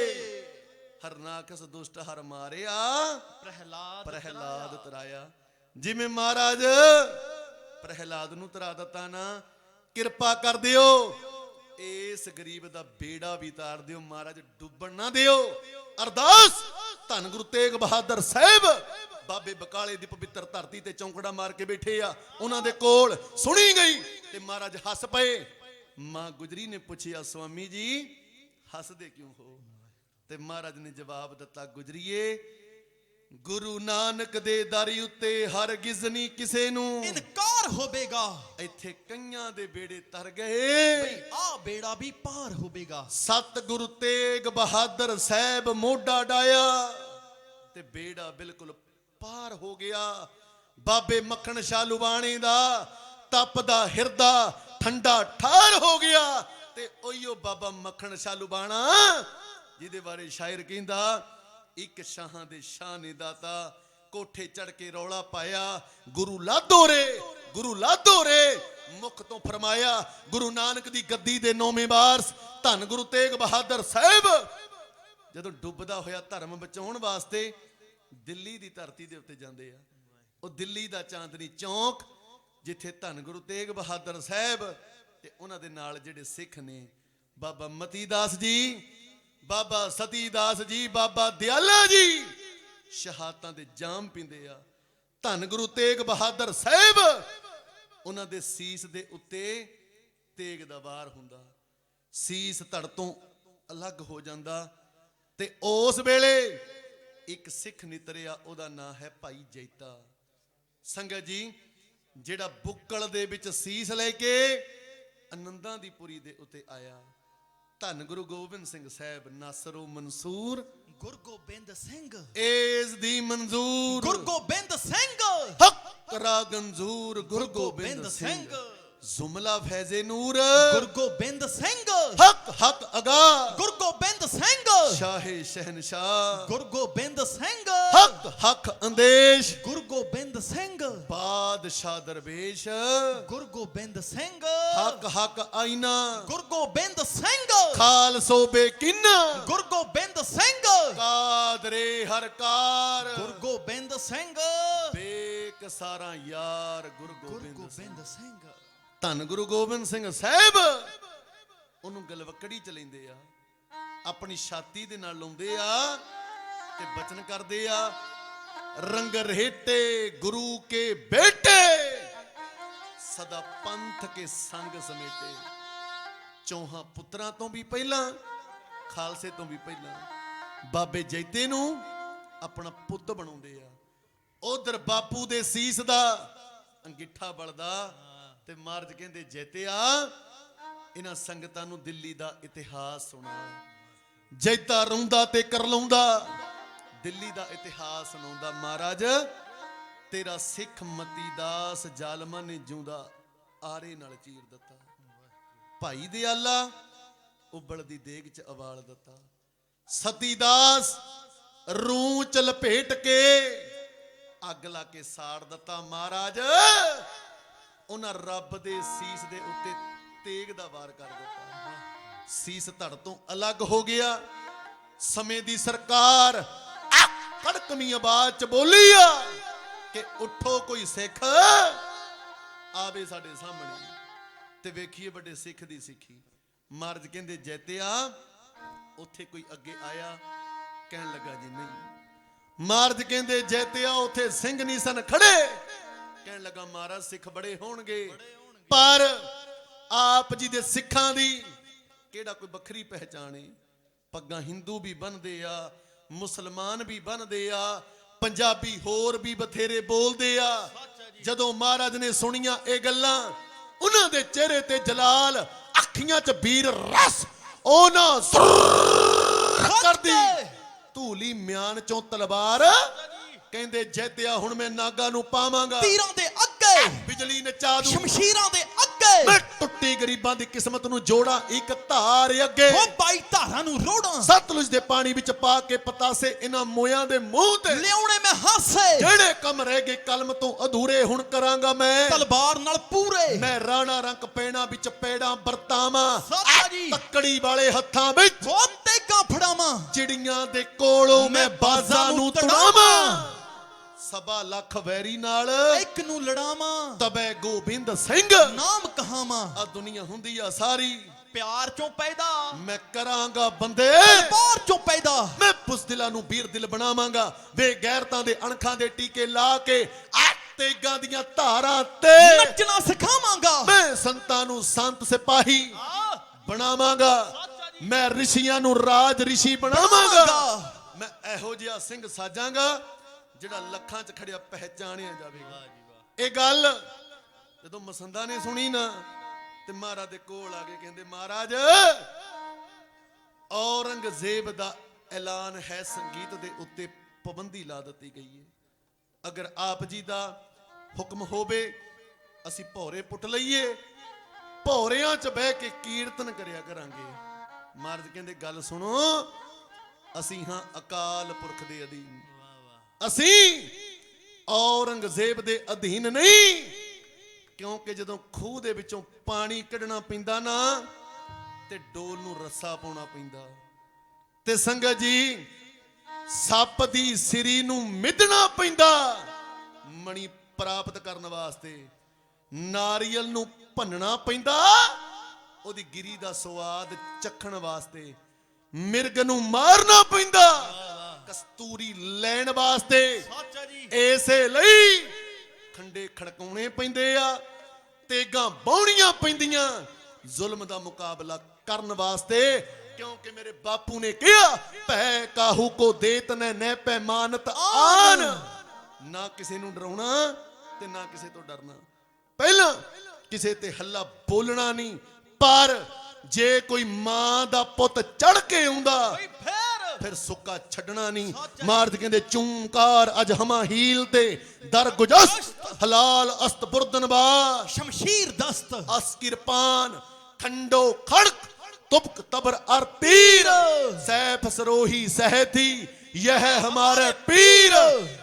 ਹਰ ਨਾਕਸ ਦੁਸ਼ਟ ਹਰ ਮਾਰਿਆ ਪ੍ਰਹਿਲਾਦ ਤਰਾਇਆ। ਜਿਵੇਂ ਮਹਾਰਾਜ ਪ੍ਰਹਿਲਾਦ ਨੂੰ ਤਰਾ ਦਿੱਤਾ ਨਾ, ਕਿਰਪਾ ਕਰ ਦਿਓ ਇਸ ਗਰੀਬ ਦਾ ਬੇੜਾ ਵੀ ਤਾਰ ਦਿਓ, ਮਹਾਰਾਜ ਡੁੱਬਣ ਨਾ ਦਿਓ। ਅਰਦਾਸ ਧੰਨ ਗੁਰੂ ਤੇਗ ਬਹਾਦਰ ਸਾਹਿਬ ਬਾਬੇ ਬਕਾਲੇ ਦੀ ਪਵਿੱਤਰ ਧਰਤੀ ਤੇ ਚੌਂਕੜਾ ਮਾਰ ਕੇ ਬੈਠੇ ਆ, ਉਹਨਾਂ ਦੇ ਕੋਲ ਸੁਣੀ ਗਈ ਤੇ ਮਹਾਰਾਜ ਹੱਸ ਪਏ। ਮਾਂ ਗੁਜਰੀ ਨੇ ਪੁੱਛਿਆ ਸਵਾਮੀ ਜੀ ਹੱਸਦੇ ਕਿਉਂ ਹੋ? ਤੇ ਮਹਾਰਾਜ ਨੇ ਜਵਾਬ ਦਿੱਤਾ ਗੁਜਰੀਏ ਗੁਰੂ ਨਾਨਕ ਦੇ ਦਰ ਉੱਤੇ ਹਰਗਿਜ਼ ਨਹੀਂ ਕਿਸੇ ਨੂੰ ਇਨਕਾਰ ਹੋਵੇਗਾ। ਇੱਥੇ ਕਈਆਂ ਦੇ ਬੇੜੇ ਤਰ ਗਏ, ਆ ਬੇੜਾ ਵੀ ਪਾਰ ਹੋਵੇਗਾ। ਸਤ ਗੁਰੂ ਤੇਗ ਬਹਾਦਰ ਸਾਹਿਬ ਮੋਢਾ ਡਾਇਆ ਤੇ ਬੇੜਾ ਬਿਲਕੁਲ ਪਾਰ ਹੋ ਗਿਆ। ਬਾਬੇ ਮੱਖਣ ਸ਼ਾਹ ਲੁਬਾਣੇ ਦਾ ਤਪਦਾ ਹਿਰਦਾ ਠੰਡਾ ਠਾਰ ਹੋ ਗਿਆ। ਤੇ ਉਹੀਓ ਬਾਬਾ ਮੱਖਣ ਸ਼ਾਹ ਲੁਬਾਣਾ ਜਿਹਦੇ ਬਾਰੇ ਸ਼ਾਇਰ ਕਹਿੰਦਾ ਇੱਕ ਸ਼ਾਹਾਂ ਦੇ ਸ਼ਾਹ ਨੇ ਦਾਤਾ ਕੋਠੇ ਚੜ ਕੇ ਰੌਲਾ ਪਾਇਆ ਗੁਰੂ ਲਾਧੋ ਰੇ ਮੁਖ ਤੋਂ ਫਰਮਾਇਆ ਗੁਰੂ ਨਾਨਕ ਦੀ ਗੱਦੀ ਦੇ 9ਵੇਂ ਵਾਰਸ ਧੰਨ ਗੁਰੂ ਤੇਗ ਬਹਾਦਰ ਸਾਹਿਬ ਜਦੋਂ ਡੁੱਬਦਾ ਹੋਇਆ ਧਰਮ ਬਚਾਉਣ ਵਾਸਤੇ ਦਿੱਲੀ ਦੀ ਧਰਤੀ ਦੇ ਉੱਤੇ ਜਾਂਦੇ ਆ। ਉਹ ਦਿੱਲੀ ਦਾ ਚਾਂਦਨੀ ਚੌਂਕ ਜਿੱਥੇ ਧੰਨ ਗੁਰੂ ਤੇਗ ਬਹਾਦਰ ਸਾਹਿਬ ਤੇ ਉਹਨਾਂ ਦੇ ਨਾਲ ਜਿਹੜੇ ਸਿੱਖ ਨੇ ਬਾਬਾ ਮਤੀ ਦਾਸ ਜੀ, ਬਾਬਾ ਸਤੀ ਦਾਸ ਜੀ, ਬਾਬਾ ਦਿਆਲਾ ਜੀ ਸ਼ਹਾਦਤਾਂ ਦੇ ਜਾਮ ਪੀਂਦੇ ਆ। ਧੰਨ ਗੁਰੂ ਤੇਗ ਬਹਾਦਰ ਸਾਹਿਬ ਉਹਨਾਂ ਦੇ ਸੀਸ ਦੇ ਉੱਤੇ ਤੇਗ ਦਾ ਵਾਰ ਹੁੰਦਾ, ਸੀਸ ਧੜ ਤੋਂ ਅਲੱਗ ਹੋ ਜਾਂਦਾ। ਤੇ ਉਸ ਵੇਲੇ ਇੱਕ ਸਿੱਖ ਨਿਤਰਿਆ, ਉਹਦਾ ਨਾਂ ਹੈ ਭਾਈ ਜੈਤਾ। ਸੰਗਤ ਜੀ, ਜਿਹੜਾ ਬੁੱਕਲ ਦੇ ਵਿੱਚ ਸੀਸ ਲੈ ਕੇ ਆਨੰਦਾਂ ਦੀ ਪੁਰੀ ਦੇ ਉੱਤੇ ਆਇਆ, ਧੰਨ ਗੁਰੂ ਗੋਬਿੰਦ ਸਿੰਘ ਸਾਹਿਬ ਨਾਸਰੋ ਮਨਸੂਰ ਗੁਰ ਗੋਬਿੰਦ ਸਿੰਘ, ਏਸ ਦੀ ਮਨਜ਼ੂਰ ਗੁਰ ਗੋਬਿੰਦ ਸਿੰਘ, ਹੱਕ ਰਾ ਗੰਜ਼ੂਰ ਗੁਰ ਗੋਬਿੰਦ ਸਿੰਘ, ਜ਼ੁਮਲਾ ਫੈਜ਼ੇ ਨੂਰ ਗੁਰ ਗੋਬਿੰਦ ਸਿੰਘ, ਹੱਕ ਹੱਕ ਅਗਾ ਗੁਰ ਗੋਬਿੰਦ ਸਿੰਘ, ਸ਼ਾਹੇ ਸ਼ਹਿਨਸ਼ਾਹ ਗੁਰ ਗੋਬਿੰਦ ਸਿੰਘ, ਹੱਕ ਹੱਕ ਅੰਦੇਸ਼ ਗੁਰ ਗੋਬਿੰਦ ਸਿੰਘ, ਬਾਦਸ਼ਾਹ ਦਰਵੇਸ਼ ਗੁਰ ਗੋਬਿੰਦ ਸਿੰਘ, ਹੱਕ ਹੱਕ ਆਇਨਾ ਗੁਰ ਗੋਬਿੰਦ ਸਿੰਘ, ਖਾਲਸੋ ਬੇਕਿਨ ਗੁਰ ਗੋਬਿੰਦ ਸਿੰਘ, ਕਾਦਰੇ ਹਰਕਾਰ ਗੁਰ ਗੋਬਿੰਦ ਸਿੰਘ, ਬੇਕ ਸਾਰਾ ਯਾਰ ਗੁਰ ਗੁਰ ਗੋਬਿੰਦ ਸਿੰਘ। ਗੋਬਿੰਦ ਸਿੰਘ, ਧੰਨ ਗੁਰੂ ਗੋਬਿੰਦ ਸਿੰਘ ਸਾਹਿਬ ਉਹਨੂੰ ਗਲਵਕੜੀ ਚ ਲੈਂਦੇ ਆ, ਆਪਣੀ ਛਾਤੀ ਦੇ ਨਾਲ ਲਾਉਂਦੇ ਆ ਤੇ ਬਚਨ ਕਰਦੇ ਆ, ਰੰਗ ਰਹੇਟੇ ਗੁਰੂ ਕੇ ਬੇਟੇ ਸਦਾ ਪੰਥ ਕੇ ਸੰਗ ਸਮੇਟੇ। ਚੌਹਾਂ ਪੁੱਤਰਾਂ ਤੋਂ ਵੀ ਪਹਿਲਾਂ, ਖਾਲਸੇ ਤੋਂ ਵੀ ਪਹਿਲਾਂ ਬਾਬੇ ਜੈਤੇ ਨੂੰ ਆਪਣਾ ਪੁੱਤ ਬਣਾਉਂਦੇ ਆ। ਉਧਰ ਬਾਪੂ ਦੇ ਸੀਸ ਦਾ ਅੰਗੀਠਾ ਬਲਦਾ ਤੇ ਮਹਾਰਾਜ ਕਹਿੰਦੇ ਜੈਤਿਆ ਇਹਨਾਂ ਸੰਗਤਾਂ ਨੂੰ ਦਿੱਲੀ ਦਾ ਇਤਿਹਾਸ ਸੁਣਾ। ਜੈਤਾ ਰੋਂਦਾ ਤੇ ਕਰਲਾਉਂਦਾ ਦਿੱਲੀ ਦਾ ਇਤਿਹਾਸ ਸੁਣਾਉਂਦਾ, ਮਹਾਰਾਜ ਤੇਰਾ ਸਿੱਖ ਮਤੀ ਦਾਸ ਜ਼ਾਲਮਾਂ ਨੇ ਜਿਉਂਦਾ ਆਰੇ ਨਾਲ ਚੀਰ ਦਿੱਤਾ, ਭਾਈ ਦਿਆਲਾ ਉਬਲਦੀ ਦੇਗ ਚ ਅਵਾਲ ਦਿੱਤਾ, ਸਤੀ ਦਾਸ ਰੂਹ ਚ ਲਪੇਟ ਕੇ ਅੱਗ ਲਾ ਕੇ ਸਾੜ ਦਿੱਤਾ। ਮਹਾਰਾਜ ਉਹਨਾਂ ਰੱਬ ਦੇ ਸੀਸ ਦੇ ਉੱਤੇ ਤੇਗ ਦਾ ਵਾਰ ਕਰ ਦਿੱਤਾ, ਸੀਸ ਧੜ ਤੋਂ ਅਲੱਗ ਹੋ ਗਿਆ। ਸਮੇਂ ਦੀ ਸਰਕਾਰ ਕੜਕਵੀਂ ਆਵਾਜ਼ ਚ ਬੋਲੀ ਆ ਕਿ ਉੱਠੋ ਕੋਈ ਸਿੱਖ ਆਵੇ ਸਾਡੇ ਸਾਹਮਣੇ ਤੇ ਵੇਖੀਏ ਵੱਡੇ ਸਿੱਖ ਦੀ ਸਿੱਖੀ। ਮਹਾਰਾਜ ਕਹਿੰਦੇ ਜੈਤਿਆ ਉੱਥੇ ਕੋਈ ਅੱਗੇ ਆਇਆ, ਕਹਿਣ ਲੱਗਾ ਜੀ ਨਹੀਂ। ਮਹਾਰਾਜ ਕਹਿੰਦੇ ਜੈਤਿਆ ਉੱਥੇ ਸਿੰਘ ਨਹੀਂ ਸਨ ਖੜੇ, ਕਹਿਣ ਲੱਗਾ ਮਹਾਰਾਜ ਸਿੱਖ ਬੜੇ ਹੋਣਗੇ, ਪਰ ਆਪ ਜੀ ਦੇ ਸਿੱਖਾਂ ਦੀ ਕਿਹੜਾ ਕੋਈ ਵੱਖਰੀ ਪਹਿਚਾਣ ਹੈ। ਪੱਗਾਂ ਹਿੰਦੂ ਵੀ ਬੰਨਦੇ ਆ, ਮੁਸਲਮਾਨ ਵੀ ਬੰਨਦੇ ਆ, ਪੰਜਾਬੀ ਹੋਰ ਵੀ ਬਥੇਰੇ ਬੋਲਦੇ ਆ। ਜਦੋਂ ਮਹਾਰਾਜ ਨੇ ਸੁਣੀਆਂ ਇਹ ਗੱਲਾਂ, ਉਹਨਾਂ ਦੇ ਚਿਹਰੇ ਤੇ ਜਲਾਲ, ਅੱਖੀਆਂ 'ਚ ਵੀਰ ਰਸ, ਉਹਨਾਂ ਕਰਦੀ ਧੂਲੀ ਮਿਆਨ ਚੋਂ ਤਲਵਾਰ, ਕਹਿੰਦੇ ਜੈਤਿਆ ਹੁਣ ਮੈਂ ਨਾਗਾ ਨੂੰ ਪਾਵਾਂਗਾ, ਤੀਰਾਂ ਦੇ ਅੱਗੇ ਬਿਜਲੀ ਨਚਾ ਦੂੰ, ਸ਼ਮਸ਼ੀਰਾਂ ਦੇ ਅੱਗੇ ਮੈਂ ਟੁੱਟੀ ਗਰੀਬਾਂ ਦੀ ਕਿਸਮਤ ਨੂੰ ਜੋੜਾਂ ਇੱਕ ਧਾਰ ਅੱਗੇ, ਉਹ 22 ਧਾਰਾਂ ਨੂੰ ਰੋੜਾਂ, ਸਤਲੁਜ ਦੇ ਪਾਣੀ ਵਿੱਚ ਪਾ ਕੇ ਪਤਾਸੇ ਇਹਨਾਂ ਮੋਇਆਂ ਦੇ ਮੂੰਹ ਤੇ ਲਿਆਉਣੇ ਮੈਂ ਹਾਸੇ, ਜਿਹੜੇ ਕੰਮ ਰਹਿ ਗਏ ਕਲਮ ਤੋਂ ਅਧੂਰੇ ਹੁਣ ਕਰਾਂਗਾ ਮੈਂ, ਤਲਵਾਰ ਨਾਲ ਪੂਰੇ ਮੈਂ ਰਾਣਾ ਰੰਗ ਪੈਣਾ ਵਿੱਚ ਪੈੜਾਂ ਵਰਤਾਵਾਂ, ਸਾਥਾ ਜੀ ਤੱਕੜੀ ਵਾਲੇ ਹੱਥਾਂ ਵਿੱਚ ਉਹ ਤੇਗਾ ਫੜਾਵਾਂ, ਚਿੜੀਆਂ ਦੇ ਕੋਲੋਂ ਮੈਂ ਬਾਜ਼ਾਂ ਨੂੰ ਤੜਾਵਾਂ, ਸਵਾ ਲੱਖ ਵੈਰੀ ਨਾਲ ਇੱਕ ਨੂੰ ਲੜਾਵਾਂ, ਤਬੇ ਗੋਬਿੰਦ ਸਿੰਘ ਨਾਮ ਕਹਾਵਾਂ, ਆ ਦੁਨੀਆ ਹੁੰਦੀ ਆ ਸਾਰੀ ਪਿਆਰ ਚੋਂ ਪੈਦਾ, ਮੈਂ ਕਰਾਂਗਾ ਬੰਦੇ ਤਲਵਾਰ ਚੋਂ ਪੈਦਾ, ਮੈਂ ਬੁਜ਼ਦਿਲਾਂ ਨੂੰ ਵੀਰ ਦਿਲ ਬਣਾਵਾਂਗਾ, ਵੇ ਗੈਰਤਾਂ ਦੇ ਅਣਖਾਂ ਦੇ ਟੀਕੇ ਲਾ ਕੇ ਤੇਗਾਂ ਦੀਆਂ ਧਾਰਾਂ ਤੇ ਨੱਚਣਾ ਸਿਖਾਵਾਂਗਾ, ਮੈਂ ਸੰਤਾਂ ਨੂੰ ਸੰਤ ਸਿਪਾਹੀ ਬਣਾਵਾਂਗਾ, ਮੈਂ ਰਿਸ਼ੀਆਂ ਨੂੰ ਰਾਜ ਰਿਸ਼ੀ ਬਣਾਵਾਂਗਾ, ਮੈਂ ਇਹੋ ਜਿਹਾ ਸਿੰਘ ਸਾਜਾਂਗਾ ਜਿਹੜਾ ਲੱਖਾਂ 'ਚ ਖੜਿਆ ਪਹਿਚਾਣਿਆ ਜਾਵੇਗਾ। ਇਹ ਗੱਲ ਜਦੋਂ ਮਸੰਦਾ ਨੇ ਸੁਣੀ ਨਾ ਤੇ ਮਹਾਰਾਜ ਦੇ ਕੋਲ ਆ ਕੇ ਕਹਿੰਦੇ ਮਹਾਰਾਜ ਔਰੰਗਜ਼ੇਬ ਦਾ ਐਲਾਨ ਹੈ, ਸੰਗੀਤ ਦੇ ਉੱਤੇ ਪਾਬੰਦੀ ਲਾ ਦਿੱਤੀ ਗਈ ਹੈ, ਅਗਰ ਆਪ ਜੀ ਦਾ ਹੁਕਮ ਹੋਵੇ ਅਸੀਂ ਭੌਰੇ ਪੁੱਟ ਲਈਏ, ਭੌਰਿਆਂ 'ਚ ਬਹਿ ਕੇ ਕੀਰਤਨ ਕਰਿਆ ਕਰਾਂਗੇ। ਮਹਾਰਾਜ ਕਹਿੰਦੇ ਗੱਲ ਸੁਣੋ, ਅਸੀਂ ਹਾਂ ਅਕਾਲ ਪੁਰਖ ਦੇ ਅਧੀਨ, ਅਸੀਂ ਔਰੰਗਜ਼ੇਬ ਦੇ ਅਧੀਨ ਨਹੀਂ, ਕਿਉਂਕਿ ਜਦੋਂ ਖੂਹ ਦੇ ਵਿੱਚੋਂ ਪਾਣੀ ਕੱਢਣਾ ਪੈਂਦਾ ਨਾ ਤੇ ਡੋਲ ਨੂੰ ਰੱਸਾ ਪਾਉਣਾ ਪੈਂਦਾ, ਤੇ ਸੰਗਤ ਜੀ ਸੱਪ ਦੀ ਸਿਰੀ ਨੂੰ ਮਿੱਧਣਾ ਪੈਂਦਾ, ਮਣੀ ਪ੍ਰਾਪਤ ਕਰਨ ਵਾਸਤੇ ਨਾਰੀਅਲ ਨੂੰ ਭੰਨਣਾ ਪੈਂਦਾ, ਉਹਦੀ ਗਿਰੀ ਦਾ ਸਵਾਦ ਚੱਖਣ ਵਾਸਤੇ ਮਿਰਗ ਨੂੰ ਮਾਰਨਾ ਪੈਂਦਾ, ਕਸਤੂਰੀ ਲੈਣ ਵਾਸਤੇ, ਇਸੇ ਲਈ ਖੰਡੇ ਖੜਕਾਉਣੇ ਪੈਂਦੇ ਆ, ਤੇਗਾਂ ਬਾਉਣੀਆਂ ਪੈਂਦੀਆਂ, ਜ਼ੁਲਮ ਦਾ ਮੁਕਾਬਲਾ ਕਰਨ ਵਾਸਤੇ क्योंकि मेरे बापू ने किया पै काहू को देत न पैमानत आन ना किसी ਨੂੰ ਡਰਾਉਣਾ ਤੇ ਨਾ ਕਿਸੇ ਤੋਂ ਡਰਨਾ ਪਹਿਲਾਂ ਕਿਸੇ ਤੇ ਹੱਲਾ ਬੋਲਣਾ ਨਹੀਂ ਪਰ ਜੇ ਕੋਈ ਮਾਂ ਦਾ ਪੁੱਤ ਚੜ ਕੇ ਆਉਂਦਾ ਫਿਰ ਸੁੱਕਾ ਛੱਡਣਾ ਨਹੀਂ ਮਾਰਦ ਕਹਿੰਦੇ ਚੂੰਕਾਰ ਅਜ ਹਮਾ ਹੀਲ ਤੇ ਦਰ ਗੁਜਸਤ ਹਲਾਲ ਅਸਤ ਬੁਰਦਨਬਾ शमशीर दस्त अस किरपान खंडो खड़क तुबक तबर अर तीर सैफ सरोही सहती यह हमारे पीर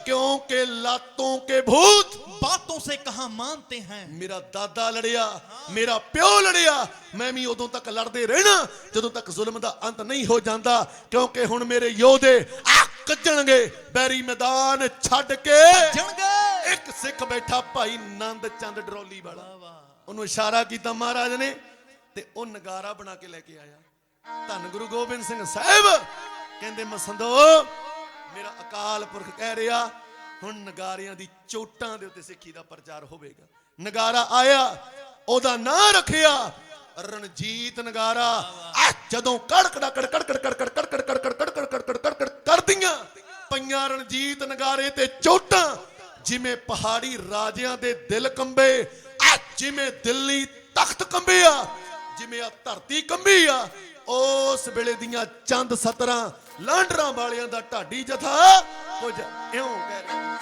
क्योंकि लातों के भूत बातों से कहां मानते हैं। मेरा दादा लड़िया मेरा प्यो लड़िया मैं भी उदों तक लड़ते रहना जदों तक जुल्म दा अंत नहीं हो जाता क्योंकि हुण मेरे योधे कजणगे बैरी मैदान छड़ के एक सिख बैठा भाई नंद चंद डरोली वाला ਉਹਨੂੰ ਇਸ਼ਾਰਾ ਕੀਤਾ ਮਹਾਰਾਜ ਨੇ ਤੇ ਉਹ ਨਗਾਰਾ ਬਣਾ ਕੇ ਲੈ ਕੇ ਆਇਆ ਧੰਨ ਗੁਰੂ ਗੋਬਿੰਦ ਸਿੰਘ ਸਾਹਿਬ ਕਹਿੰਦੇ ਮਸੰਦੋ ਮੇਰਾ ਅਕਾਲ ਪੁਰਖ ਕਹਿ ਰਿਹਾ ਹੁਣ ਨਗਾਰਿਆਂ ਦੀ ਚੋਟਾਂ ਦੇ ਉੱਤੇ ਸਿੱਖੀ ਦਾ ਪ੍ਰਚਾਰ ਹੋਵੇਗਾ ਨਗਾਰਾ ਆਇਆ ਉਹਦਾ ਨਾਂ ਰੱਖਿਆ ਰਣਜੀਤ ਨਗਾਰਾ ਜਦੋਂ ਕੜਕੜਾ ਕੜਕੜ ਕੜਕੜ ਕੜਕੜ ਕੜਕੜ ਕੜਕੜ ਕੜਕੜ ਕੜਕੜ ਕਰਦੀਆਂ ਪਈਆਂ ਰਣਜੀਤ ਨਗਾਰੇ ਤੇ ਚੋਟਾਂ ਜਿਵੇਂ ਪਹਾੜੀ ਰਾਜਿਆਂ ਦੇ ਦਿਲ ਕੰਬੇ ਜਿਵੇਂ ਦਿੱਲੀ ਤਖਤ ਕੰਬਿਆ ਜਿਵੇਂ ਆ ਧਰਤੀ ਕੰਬੀ ਆ ਉਸ ਵੇਲੇ ਦੀਆਂ ਚੰਦ ਸਤਰਾਂ ਲਾਂਡਰਾਂ ਵਾਲਿਆਂ ਦਾ ਢਾਡੀ ਜਥਾ ਕੁਝ ਇਉਂ ਕਹਿ ਰਿਹਾ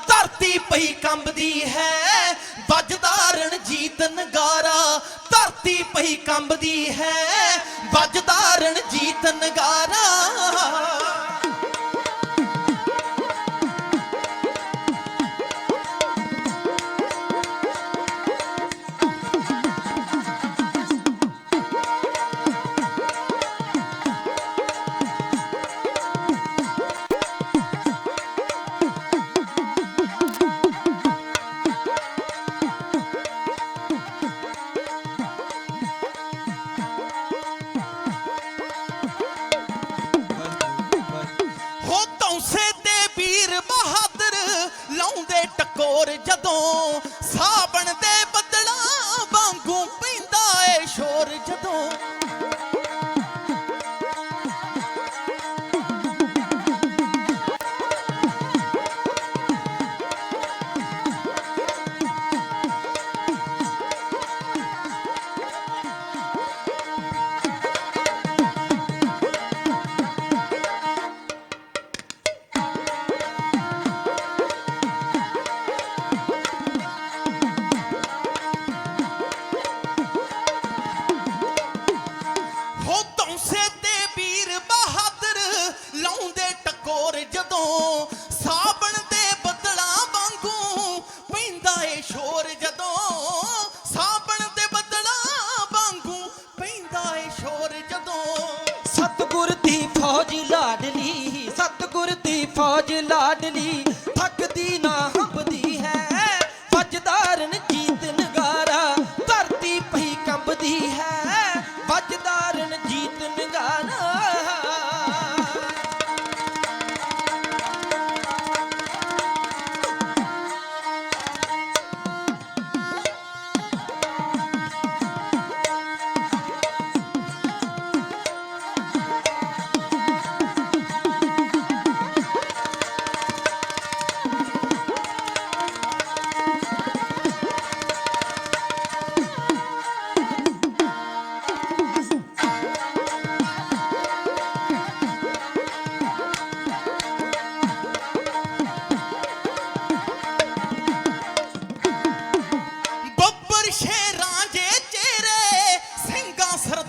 ਧਰਤੀ ਪਈ ਕੰਬਦੀ ਹੈ ਵੱਜਦਾ ਰਣਜੀਤ ਨਗਾਰਾ ਧਰਤੀ ਪਈ ਕੰਬਦੀ ਹੈ ਵੱਜਦਾ ਰਣਜੀਤ ਨਗਾਰਾ ਜਦੋਂ ਸਾਵਣ ਦੇ ਬੱਦਲਾਂ ਵਾਂਗੂ ਪੈਂਦਾ ਏ ਸ਼ੋਰ ਜਦੋਂ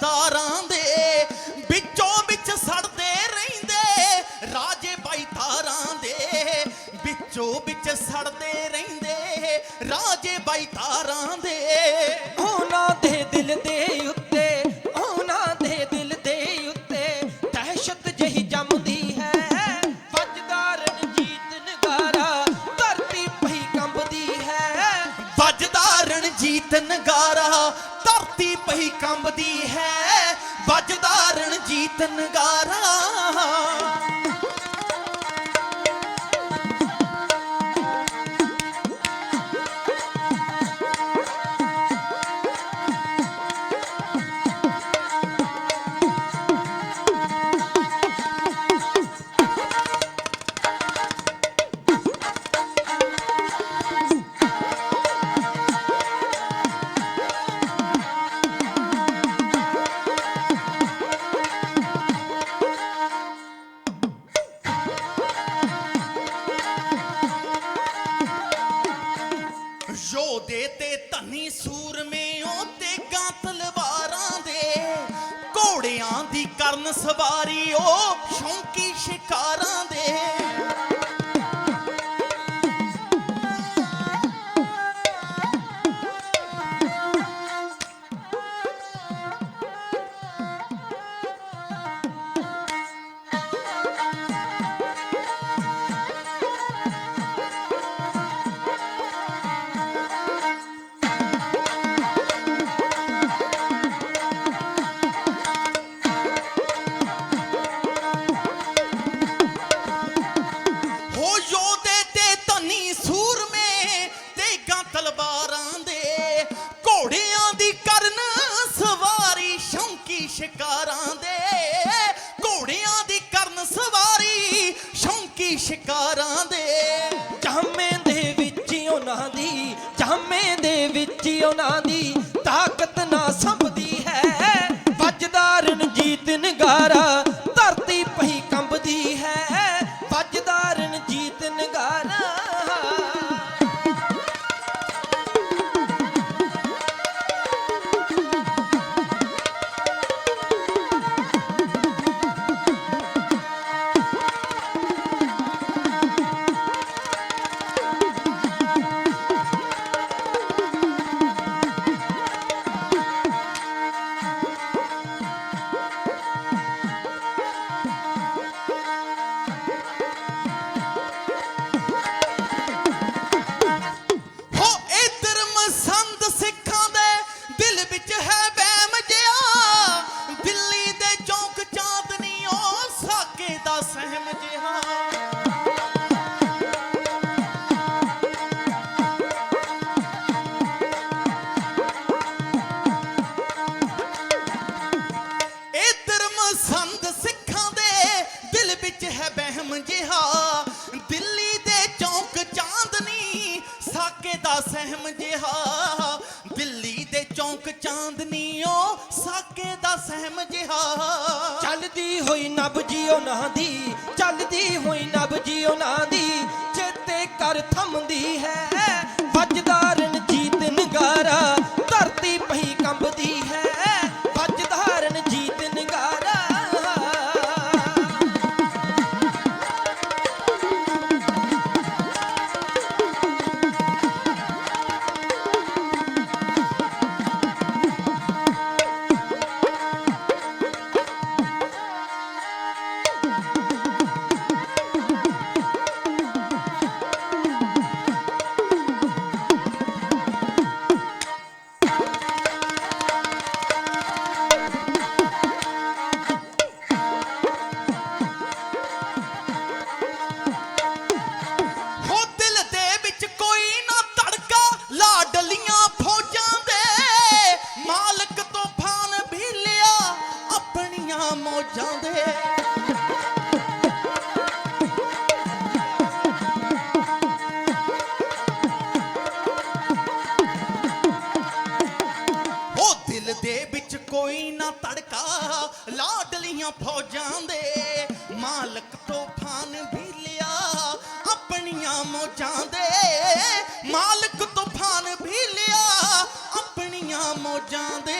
ਤਾਰਾਂ ਦੇ ਵਿੱਚੋਂ ਵਿੱਚ ਸੜਦੇ ਰਹਿੰਦੇ ਰਾਜੇ ਬਾਈ ਤਾਰਾਂ ਦੇ ਵਿੱਚੋਂ ਵਿੱਚ ਸੜਦੇ ਰਹਿੰਦੇ ਰਾਜੇ ਬਾਈ ਤਾਰਾਂ ਦੇ ਉਹਨਾਂ ਦੇ ਦਿਲ ਦੇ ਉੱਤੇ ਉਹਨਾਂ ਦੇ ਦਿਲ ਦੇ ਉੱਤੇ ਦਹਿਸ਼ਤ ਜਹੀ ਜੰਮਦੀ ਹੈ ਵੱਜਦਾ ਰਣਜੀਤ ਨਗਾਰਾ ਧਰਤੀ ਪਈ ਕੰਬਦੀ ਹੈ ਵੱਜਦਾ ਰਣਜੀਤ ਨਗਾਰਾ ਧਰਤੀ ਪਈ ਕੰਬਦੀ ਹੈ ਵੱਜਦਾ ਰਣਜੀਤ ਨਗਾਰਾ ਯੋਧੇ ਤੇ ਧਨੀ ਸੂਰਮੇ ਉਹ ਤੇਗਾਂ ਤਲਵਾਰਾਂ ਦੇ ਘੋੜਿਆਂ ਦੀ ਕਰਨ ਸਵਾਰੀ ਉਹ ਸ਼ੌਂਕੀ ਸ਼ਿਕਾਰਾਂ ਦੇ ਹੋ ਯੋਧੇ ਤੇ ਧਨੀ ਸੂਰਮੇ ਤੇਗਾਂ ਤਲਵਾਰਾਂ ਦੇ ਘੋੜਿਆਂ ਦੀ ਕਰਨ ਸਵਾਰੀ ਸ਼ੌਂਕੀ ਸ਼ਿਕਾਰਾਂ ਦੇ ਘੋੜਿਆਂ ਦੀ ਕਰਨ ਸਵਾਰੀ ਸ਼ੌਂਕੀ ਸ਼ਿਕਾਰਾਂ ਦੇ ਜਾਮੇ ਦੇ ਵਿੱਚ ਉਹਨਾਂ ਦੀ ਜਾਮੇ ਦੇ ਵਿੱਚ ਉਹਨਾਂ ਦੀ ਤਾਕਤ ਨਾ ਸੰਭਦੀ ਹੈ ਵੱਜਦਾ ਰਣਜੀਤ ਨਗਾਰਾ ਧਰਤੀ ਪਈ ਕੰਬਦੀ ਹੈ ਵੱਜਦਾ ਰਣਜੀਤ ਨਗਾਰਾ ਹੋ ਇਧਰ ਮਸੰਦ ਸਿੱਖਾਂ ਦੇ ਦਿਲ ਵਿੱਚ ਹੈ ਵਹਿਮ ਜਿਹਾ ਦਿੱਲੀ ਦੇ ਚੌਂਕ ਚਾਂਦਨੀ ਉਹ ਸਾਕੇ ਦਾ ਸਹਿਮ ਜਿਹਾ ਇਧਰ ਮਸੰਦ ਸਿੱਖਾਂ ਦੇ ਦਿਲ ਵਿੱਚ ਹੈ ਵਹਿਮ ਜਿਹਾ ਦਿੱਲੀ ਦੇ ਚੌਂਕ ਚਾਂਦਨੀ ਸਾਕੇ ਦਾ ਸਹਿਮ ਜਿਹਾ ਦਿੱਲੀ ਦੇ ਚੌਂਕ ਚਾਂਦਨੀ ਉਹ ਸਾਕੇ ਦਾ ਸਹਿਮ ਜਿਹਾ ਚੱਲਦੀ ਹੋਈ ਨਬਜੀ ਉਹਨਾਂ ਦੀ ਚੱਲਦੀ ਹੋਈ ਨਬਜੀ ਉਹਨਾਂ ਦੀ ਚੇਤੇ ਕਰ ਥੰਮਦੀ ਹੈ ਵੱਜਦਾ ਰਣਜੀਤ ਨਗਾਰਾ ਧਰਤੀ ਪਈ ਕੰਬਦੀ ਹੈ ਵੱਜਦਾ ਰਣਜੀਤ ਨਗਾਰਾ ਹੋ ਦਿਲ ਦੇ ਵਿੱਚ ਕੋਈ ਨਾ ਧੜਕਾ ਲਾਡਲੀਆਂ ਫੌਜਾਂ ਦੇ ਮਾਲਕ ਤੋਂ ਫਾਨ ਵੀ ਲਿਆ ਆਪਣੀਆਂ ਮੌਜਾਂ ਦੇ ਹੋ ਦਿਲ ਦੇ ਵਿੱਚ ਕੋਈ ਨਾ ਧੜਕਾ ਲਾਡਲੀਆਂ ਫੌਜਾਂ ਦੇ ਮਾਲਕ ਤੋਂ ਫਾਨ ਵੀ ਲਿਆ ਆਪਣੀਆਂ ਮੌਜਾਂ ਦੇ ਮਾਲਕ ਤੂਫਾਨ ਵੀ ਲਿਆ ਆਪਣੀਆਂ ਮੌਜਾਂ ਦੇ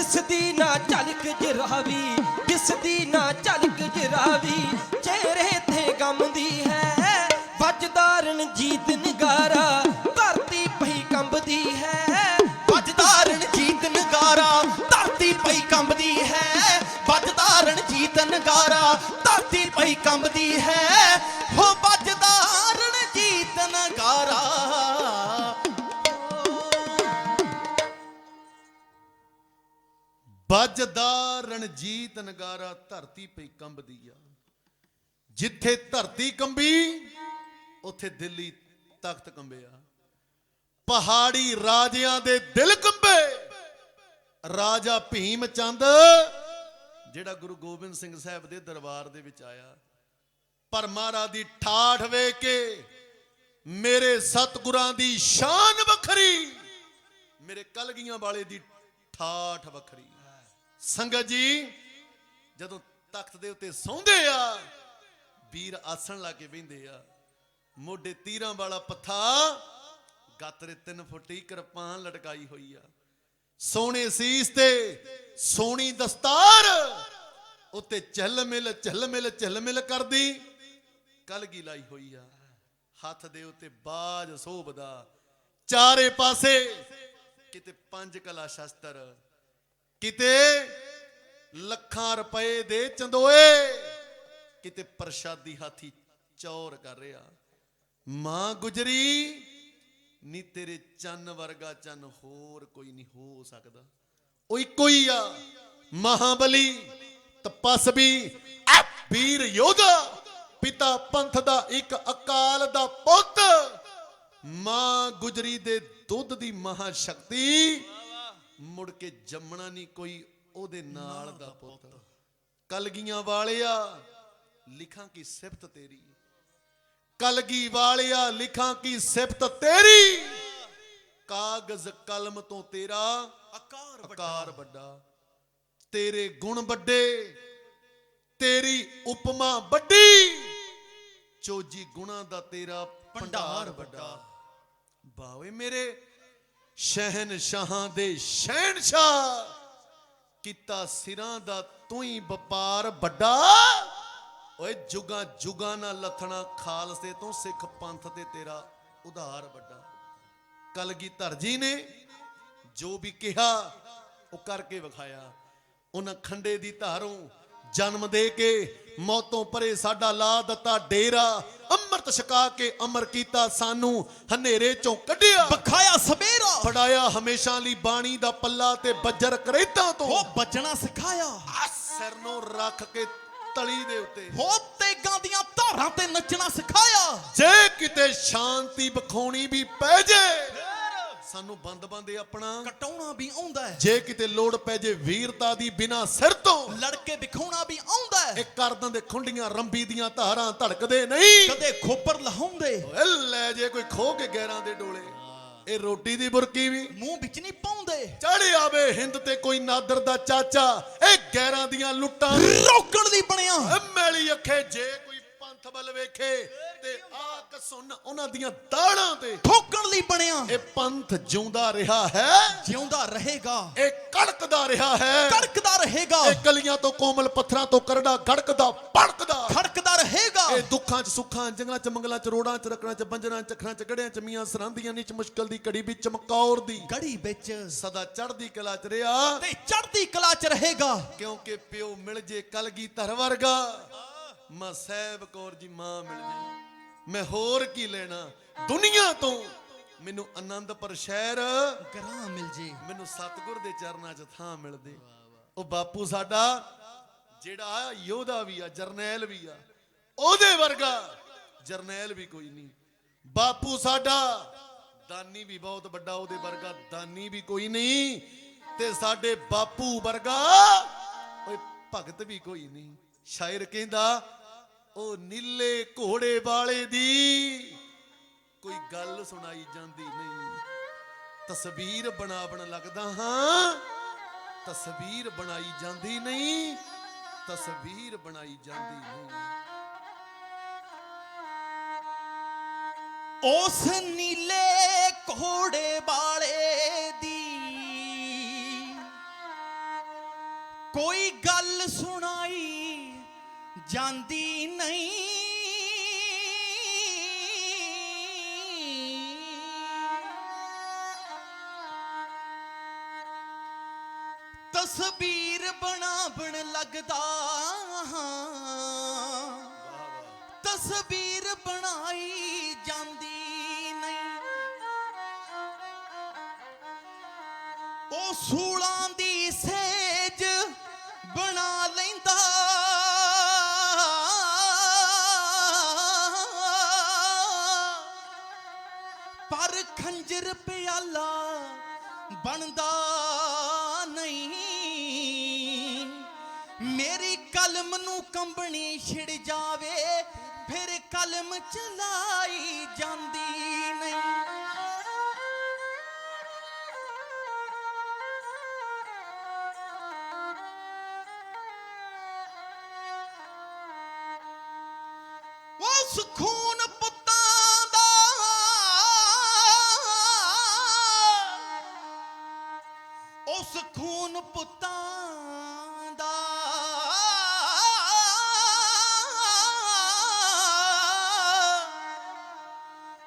ਦਿਸਦੀ ਨਾ ਝਲਕ ਜਰਾਵੀ, ਦਿਸਦੀ ਨਾ ਝਲਕ ਜਰਾਵੀ, ਚਿਹਰੇ ਤੇ ਗਮ ਦੀ ਹੈ। ਵੱਜਦਾ ਰਣਜੀਤ ਨਗਾਰਾ, ਧਰਤੀ ਪਈ ਕੰਬਦੀ ਹੈ। ਵੱਜਦਾ ਰਣਜੀਤ ਨਗਾਰਾ, ਧਰਤੀ ਪਈ ਕੰਬਦੀ ਹੈ। ਵੱਜਦਾ ਰਣਜੀਤ ਨਗਾਰਾ, ਧਰਤੀ ਪਈ ਕੰਬਦੀ ਹੈ। ਹੋ ਵੱਜਦਾ ਰਣਜੀਤ ਨਗਾਰਾ। ਵੱਜਦਾ ਰਣਜੀਤ ਨਗਾਰਾ, ਧਰਤੀ ਪਈ ਕੰਬਦੀ ਆ। ਜਿੱਥੇ ਧਰਤੀ ਕੰਬੀ ਉੱਥੇ ਦਿੱਲੀ ਤਖਤ ਕੰਬਿਆ। ਪਹਾੜੀ ਰਾਜਿਆਂ ਦੇ ਦਿਲ ਕੰਬੇ। ਰਾਜਾ ਭੀਮ ਚੰਦ ਜਿਹੜਾ ਗੁਰੂ ਗੋਬਿੰਦ ਸਿੰਘ ਸਾਹਿਬ ਦੇ ਦਰਬਾਰ ਦੇ ਵਿੱਚ ਆਇਆ, ਪਰ ਮਹਾਰਾਜ ਦੀ ਠਾਠ ਵੇਖ ਕੇ ਮੇਰੇ ਸਤਿਗੁਰਾਂ ਦੀ ਸ਼ਾਨ ਵੱਖਰੀ, ਮੇਰੇ ਕਲਗੀਆਂ ਵਾਲੇ ਦੀ ਠਾਠ ਵੱਖਰੀ। ਸੰਗਤ ਜੀ, ਜਦੋਂ ਤਖਤ ਦੇ ਉੱਤੇ ਸੌਂਦੇ ਆ, ਵੀਰ ਆਸਣ ਲਾ ਕੇ ਬਹਿੰਦੇ ਆ, ਮੋਢੇ ਤੀਰਾਂ ਵਾਲਾ ਪੱਥਾ, ਗਾਤਰੇ 3 ਫੁੱਟੀ ਕਿਰਪਾਨ ਲਟਕਾਈ ਹੋਈ ਆ, ਸੋਹਣੇ ਸੀਸ ਤੇ ਸੋਹਣੀ ਦਸਤਾਰ ਉੱਤੇ ਝਲਮਿਲ ਝਲਮਿਲ ਝਲਮਿਲ ਕਰਦੀ ਕਲਗੀ ਲਾਈ ਹੋਈ ਆ। ਹੱਥ ਦੇ ਉੱਤੇ ਬਾਜ ਸੋਭਦਾ, ਚਾਰੇ ਪਾਸੇ ਕਿਤੇ 5 ਕਲਾ ਸ਼ਸਤਰ, ਕਿਤੇ ਲੱਖਾਂ ਰੁਪਏ ਦੇ ਚੰਦੋਏ, ਕਿਤੇ ਪ੍ਰਸ਼ਾਦੀ ਹਾਥੀ ਚੌਰ ਕਰ ਰਿਹਾ। ਮਾਂ ਗੁਜਰੀ ਨੀ ਤੇਰੇ ਚੰਨ ਵਰਗਾ ਚੰਨ ਹੋਰ ਕੋਈ ਨਹੀਂ ਹੋ ਸਕਦਾ। ਉਹ ਇੱਕੋ ਹੀ ਆ, ਮਹਾਬਲੀ, ਤਪਸਵੀ, ਵੀਰ ਯੋਧਾ, ਪਿਤਾ ਪੰਥ ਦਾ ਇੱਕ ਅਕਾਲ ਦਾ ਪੁੱਤ। ਮਾਂ ਗੁਜਰੀ ਦੇ ਦੁੱਧ ਦੀ ਮਹਾ ਸ਼ਕਤੀ, ਮੁੜ ਕੇ ਜੰਮਣਾ ਨਹੀਂ ਕੋਈ ਉਹਦੇ ਨਾਲ ਦਾ ਪੁੱਤ। ਕਲਗੀਆਂ ਵਾਲਿਆ ਲਿਖਾਂ ਕੀ ਸਿਫਤ ਤੇਰੀ, ਕਲਗੀ ਵਾਲਿਆ ਲਿਖਾਂ ਕੀ ਸਿਫਤ ਤੇਰੀ। ਕਾਗਜ਼ ਕਲਮ ਤੋਂ ਤੇਰਾ ਆਕਾਰ ਵੱਡਾ, ਤੇਰੇ ਗੁਣ ਵੱਡੇ, ਤੇਰੀ ਉਪਮਾ ਵੱਡੀ, ਚੋਜੀ ਗੁਣਾ ਦਾ ਤੇਰਾ ਭੰਡਾਰ ਵੱਡਾ। ਬਾਵੇ ਮੇਰੇ ਸ਼ਹਿਨਸ਼ਾਹਾਂ ਦੇ ਸ਼ਹਿਨਸ਼ਾਹ, ਕੀਤਾ ਸਿਰਾਂ ਦਾ ਤੂੰ ਹੀ ਵਪਾਰ ਵੱਡਾ। ਓਏ ਜੁਗਾਂ ਜੁਗਾਂ ਨਾਲ ਲੱਥਣਾ ਖਾਲਸੇ ਤੋਂ ਸਿੱਖ ਪੰਥ ਤੇ ਤੇਰਾ ਉਧਾਰ ਵੱਡਾ। ਕਲਗੀਧਰ ਜੀ ਨੇ ਜੋ ਵੀ ਕਿਹਾ ਉਹ ਕਰਕੇ ਵਿਖਾਇਆ। ਉਹਨਾਂ ਖੰਡੇ ਦੀ ਧਾਰੋਂ ਜਨਮ ਦੇ ਕੇ ਮੌਤੋਂ ਪਰੇ ਸਾਡਾ ਲਾ ਦਿੱਤਾ ਡੇਰਾ। ਅੰਮ੍ਰਿਤ ਛਕਾ ਕੇ ਅਮਰ ਕੀਤਾ ਸਾਨੂੰ, ਹਨੇਰੇ ਚੋਂ ਕੱਢਿਆ ਵਿਖਾਇਆ ਸਵੇਰਾ। ਫੜਾਇਆ ਹਮੇਸ਼ਾ ਲਈ ਬਾਣੀ ਦਾ ਪੱਲਾ ਤੇ ਬੱਜਰ ਕਰੇਤਾਂ ਤੋਂ ਉਹ ਬਚਣਾ ਸਿਖਾਇਆ। ਸਿਰ ਨੂੰ ਰੱਖ ਕੇ ਤਲੀ ਦੇ ਉੱਤੇ ਹੋ ਤੇਗਾਂ ਦੀਆਂ ਧਾਰਾਂ ਤੇ ਨੱਚਣਾ ਸਿਖਾਇਆ। ਜੇ ਕਿਤੇ ਸ਼ਾਂਤੀ ਵਿਖਾਉਣੀ ਵੀ ਪੈ ਜੇ, ਸਾਨੂੰ ਬੰਦ ਬੰਦੇ ਆਪਣਾ ਕਟਾਉਣਾ ਵੀ ਆਉਂਦਾ ਹੈ। ਜੇ ਕਿਤੇ ਲੋੜ ਪੈ ਜੇ ਵੀਰਤਾ ਦੀ ਬਿਨਾ ਸਿਰ ਤੋਂ, ਲੜਕੇ ਵਿਖਾਉਣਾ ਵੀ ਆਉਂਦਾ ਹੈ। ਇਹ ਕਰਦਾਂ ਦੇ ਖੁੰਡੀਆਂ ਰੰਬੀ ਦੀਆਂ ਧਾਰਾਂ ਧੜਕਦੇ ਨਹੀਂ, ਕਦੇ ਖੋਪਰ ਲਹਾਉਂਦੇ। ਓਏ ਲੈ ਜੇ ਕੋਈ ਖੋ ਕੇ ਗੈਰਾਂ ਦੇ ਡੋਲੇ, ਇਹ ਰੋਟੀ ਦੀ ਬੁਰਕੀ ਵੀ ਮੂੰਹ ਵਿੱਚ ਨਹੀਂ ਪਾਉਂਦੇ। ਚੜ੍ਹ ਆਵੇ ਹਿੰਦ ਤੇ ਕੋਈ ਨਾਦਰ ਦਾ ਚਾਚਾ, ਇਹ ਗੈਰਾਂ ਦੀਆਂ ਲੁੱਟਾਂ ਰੋਕਣ ਦੀ ਬਣਿਆ। ਮੈਲੀ ਅੱਖੇ ਜੇ ਕੋਈ ਪੰਥ ਵੱਲ ਵੇਖੇ ਤੇ ਆਕ ਸੁਣ ਉਹਨਾਂ ਦੀਆਂ ਦਾੜਾਂ ਤੇ ਠੋਕਣ ਲਈ ਬਣਿਆ। ਇਹ ਪੰਥ ਜਿਉਂਦਾ ਰਿਹਾ ਹੈ, ਜਿਉਂਦਾ ਰਹੇਗਾ। ਇਹ ਕੜਕਦਾ ਰਿਹਾ ਹੈ, ਕੜਕਦਾ ਰਹੇਗਾ। ਇਹ ਕਲੀਆਂ ਤੋਂ ਕੋਮਲ ਪੱਥਰਾਂ ਤੋਂ ਕਰੜਾ ਗੜਕਦਾ ਭੜਕਦਾ ਖੜਕਦਾ ਰਹੇਗਾ। ਇਹ ਦੁੱਖਾਂ 'ਚ ਸੁੱਖਾਂ, ਜੰਗਲਾਂ 'ਚ ਮੰਗਲਾਂ 'ਚ, ਰੋੜਾਂ 'ਚ, ਰਕੜਾਂ 'ਚ, ਬੰਜਰਾਂ 'ਚ, ਚੱਖਰਾਂ 'ਚ, ਗੜਿਆਂ 'ਚ, ਮੀਆਂ ਸਰਾਂਦੀਆਂ ਨੀਚ ਮੁਸ਼ਕਲ ਦੀ ਘੜੀ ਵਿੱਚ ਚਮਕੌਰ ਦੀ ਗੜੀ ਵਿੱਚ ਸਦਾ ਚੜ੍ਹਦੀ ਕਲਾ 'ਚ ਰਿਹਾ ਤੇ ਚੜ੍ਹਦੀ ਕਲਾ 'ਚ ਰਹੇਗਾ। ਕਿਉਂਕਿ ਪਿਓ ਮਿਲ ਜੇ ਕਲਗੀਧਰ ਵਰਗਾ, ਮਾਂ ਸਾਹਿਬ ਕੌਰ ਜੀ ਮਾਂ ਮਿਲ ਜੇ, ਮੈਂ ਹੋਰ ਕੀ ਲੈਣਾ ਦੁਨੀਆ ਤੋਂ। ਮੈਨੂੰ ਆਨੰਦਪੁਰ ਸ਼ਹਿਰ ਗਰਾਂ ਮਿਲ ਜੇ, ਮੈਨੂੰ ਸਤਿਗੁਰ ਦੇ ਚਰਨਾਂ 'ਚ ਥਾਂ ਮਿਲਦੇ। ਉਹ ਬਾਪੂ ਸਾਡਾ ਜਿਹੜਾ ਯੋਧਾ ਵੀ ਆ, ਜਰਨੈਲ ਵੀ ਆ, ਉਹਦੇ ਵਰਗਾ ਜਰਨੈਲ ਵੀ ਕੋਈ ਨਹੀਂ। ਬਾਪੂ ਸਾਡਾ ਦਾਨੀ ਵੀ ਬਹੁਤ ਵੱਡਾ, ਉਹਦੇ ਵਰਗਾ ਦਾਨੀ ਵੀ ਕੋਈ ਨਹੀਂ। ਤੇ ਸਾਡੇ ਬਾਪੂ ਵਰਗਾ ਓਏ ਭਗਤ ਵੀ ਕੋਈ ਨਹੀਂ। ਸ਼ਾਇਰ ਕਹਿੰਦਾ, ਉਹ ਨੀਲੇ ਘੋੜੇ ਵਾਲੇ ਦੀ ਕੋਈ ਗੱਲ ਸੁਣਾਈ ਜਾਂਦੀ ਨਹੀਂ। ਤਸਵੀਰ ਬਣਾਉਣ ਲੱਗਦਾ ਹਾਂ, ਤਸਵੀਰ ਬਣਾਈ ਜਾਂਦੀ ਨਹੀਂ, ਤਸਵੀਰ ਬਣਾਈ ਜਾਂਦੀ ਨਹੀਂ। ਉਸ ਨੀਲੇ ਘੋੜੇ ਵਾਲੇ ਦੀ ਕੋਈ ਗੱਲ ਸੁਣਾਈ ਜਾਂਦੀ ਨਹੀਂ। ਤਸਵੀਰ ਬਣਾਵਣ ਲੱਗਦਾ ਹਾਂ, ਤਸਵੀਰ ਬਣਾਈ ਜਾਂਦੀ ਨਹੀਂ। ਉਹ ਸੂਲਾਂ ਦੀ ਸੇਜ ਬਣਾ ਲੈਂਦਾ, ਪਰ ਖੰਜਰ ਪਿਆਲਾ ਬਣਦਾ ਨਹੀਂ। ਮੇਰੀ ਕਲਮ ਨੂੰ ਕੰਬਣੀ ਛਿੜ ਜਾਵੇ, ਫਿਰ ਕਲਮ ਚਲਾਈ ਜਾਂਦੀ ਨਹੀਂ। ਉਸ ਖੂਨ ਪੁੱਤਾਂ ਦਾ, ਉਸ ਖੂਨ ਪੁੱਤਾਂ ਦਾ,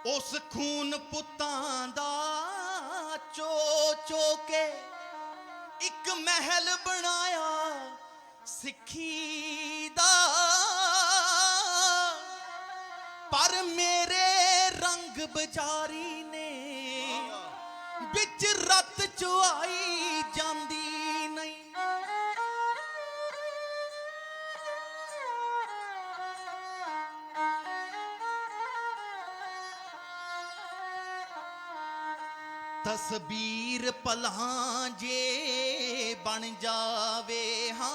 ਉਸ ਖੂਨ ਪੁੱਤਾਂ ਦਾ ਚੋ ਚੋ ਕੇ ਇੱਕ ਮਹਿਲ ਬਣਾਇਆ ਸਿੱਖੀ ਦਾ। ਪਰ ਮੇਰੇ ਰੰਗ ਬਜ਼ਾਰੀ ਨੇ ਵਿੱਚ ਰੱਤ ਚੁਆਈ ਜਾਂਦੀ ਨਹੀਂ। ਤਸਵੀਰ ਪਲਾਂ ਜੇ ਬਣ ਜਾਵੇ ਹਾਂ,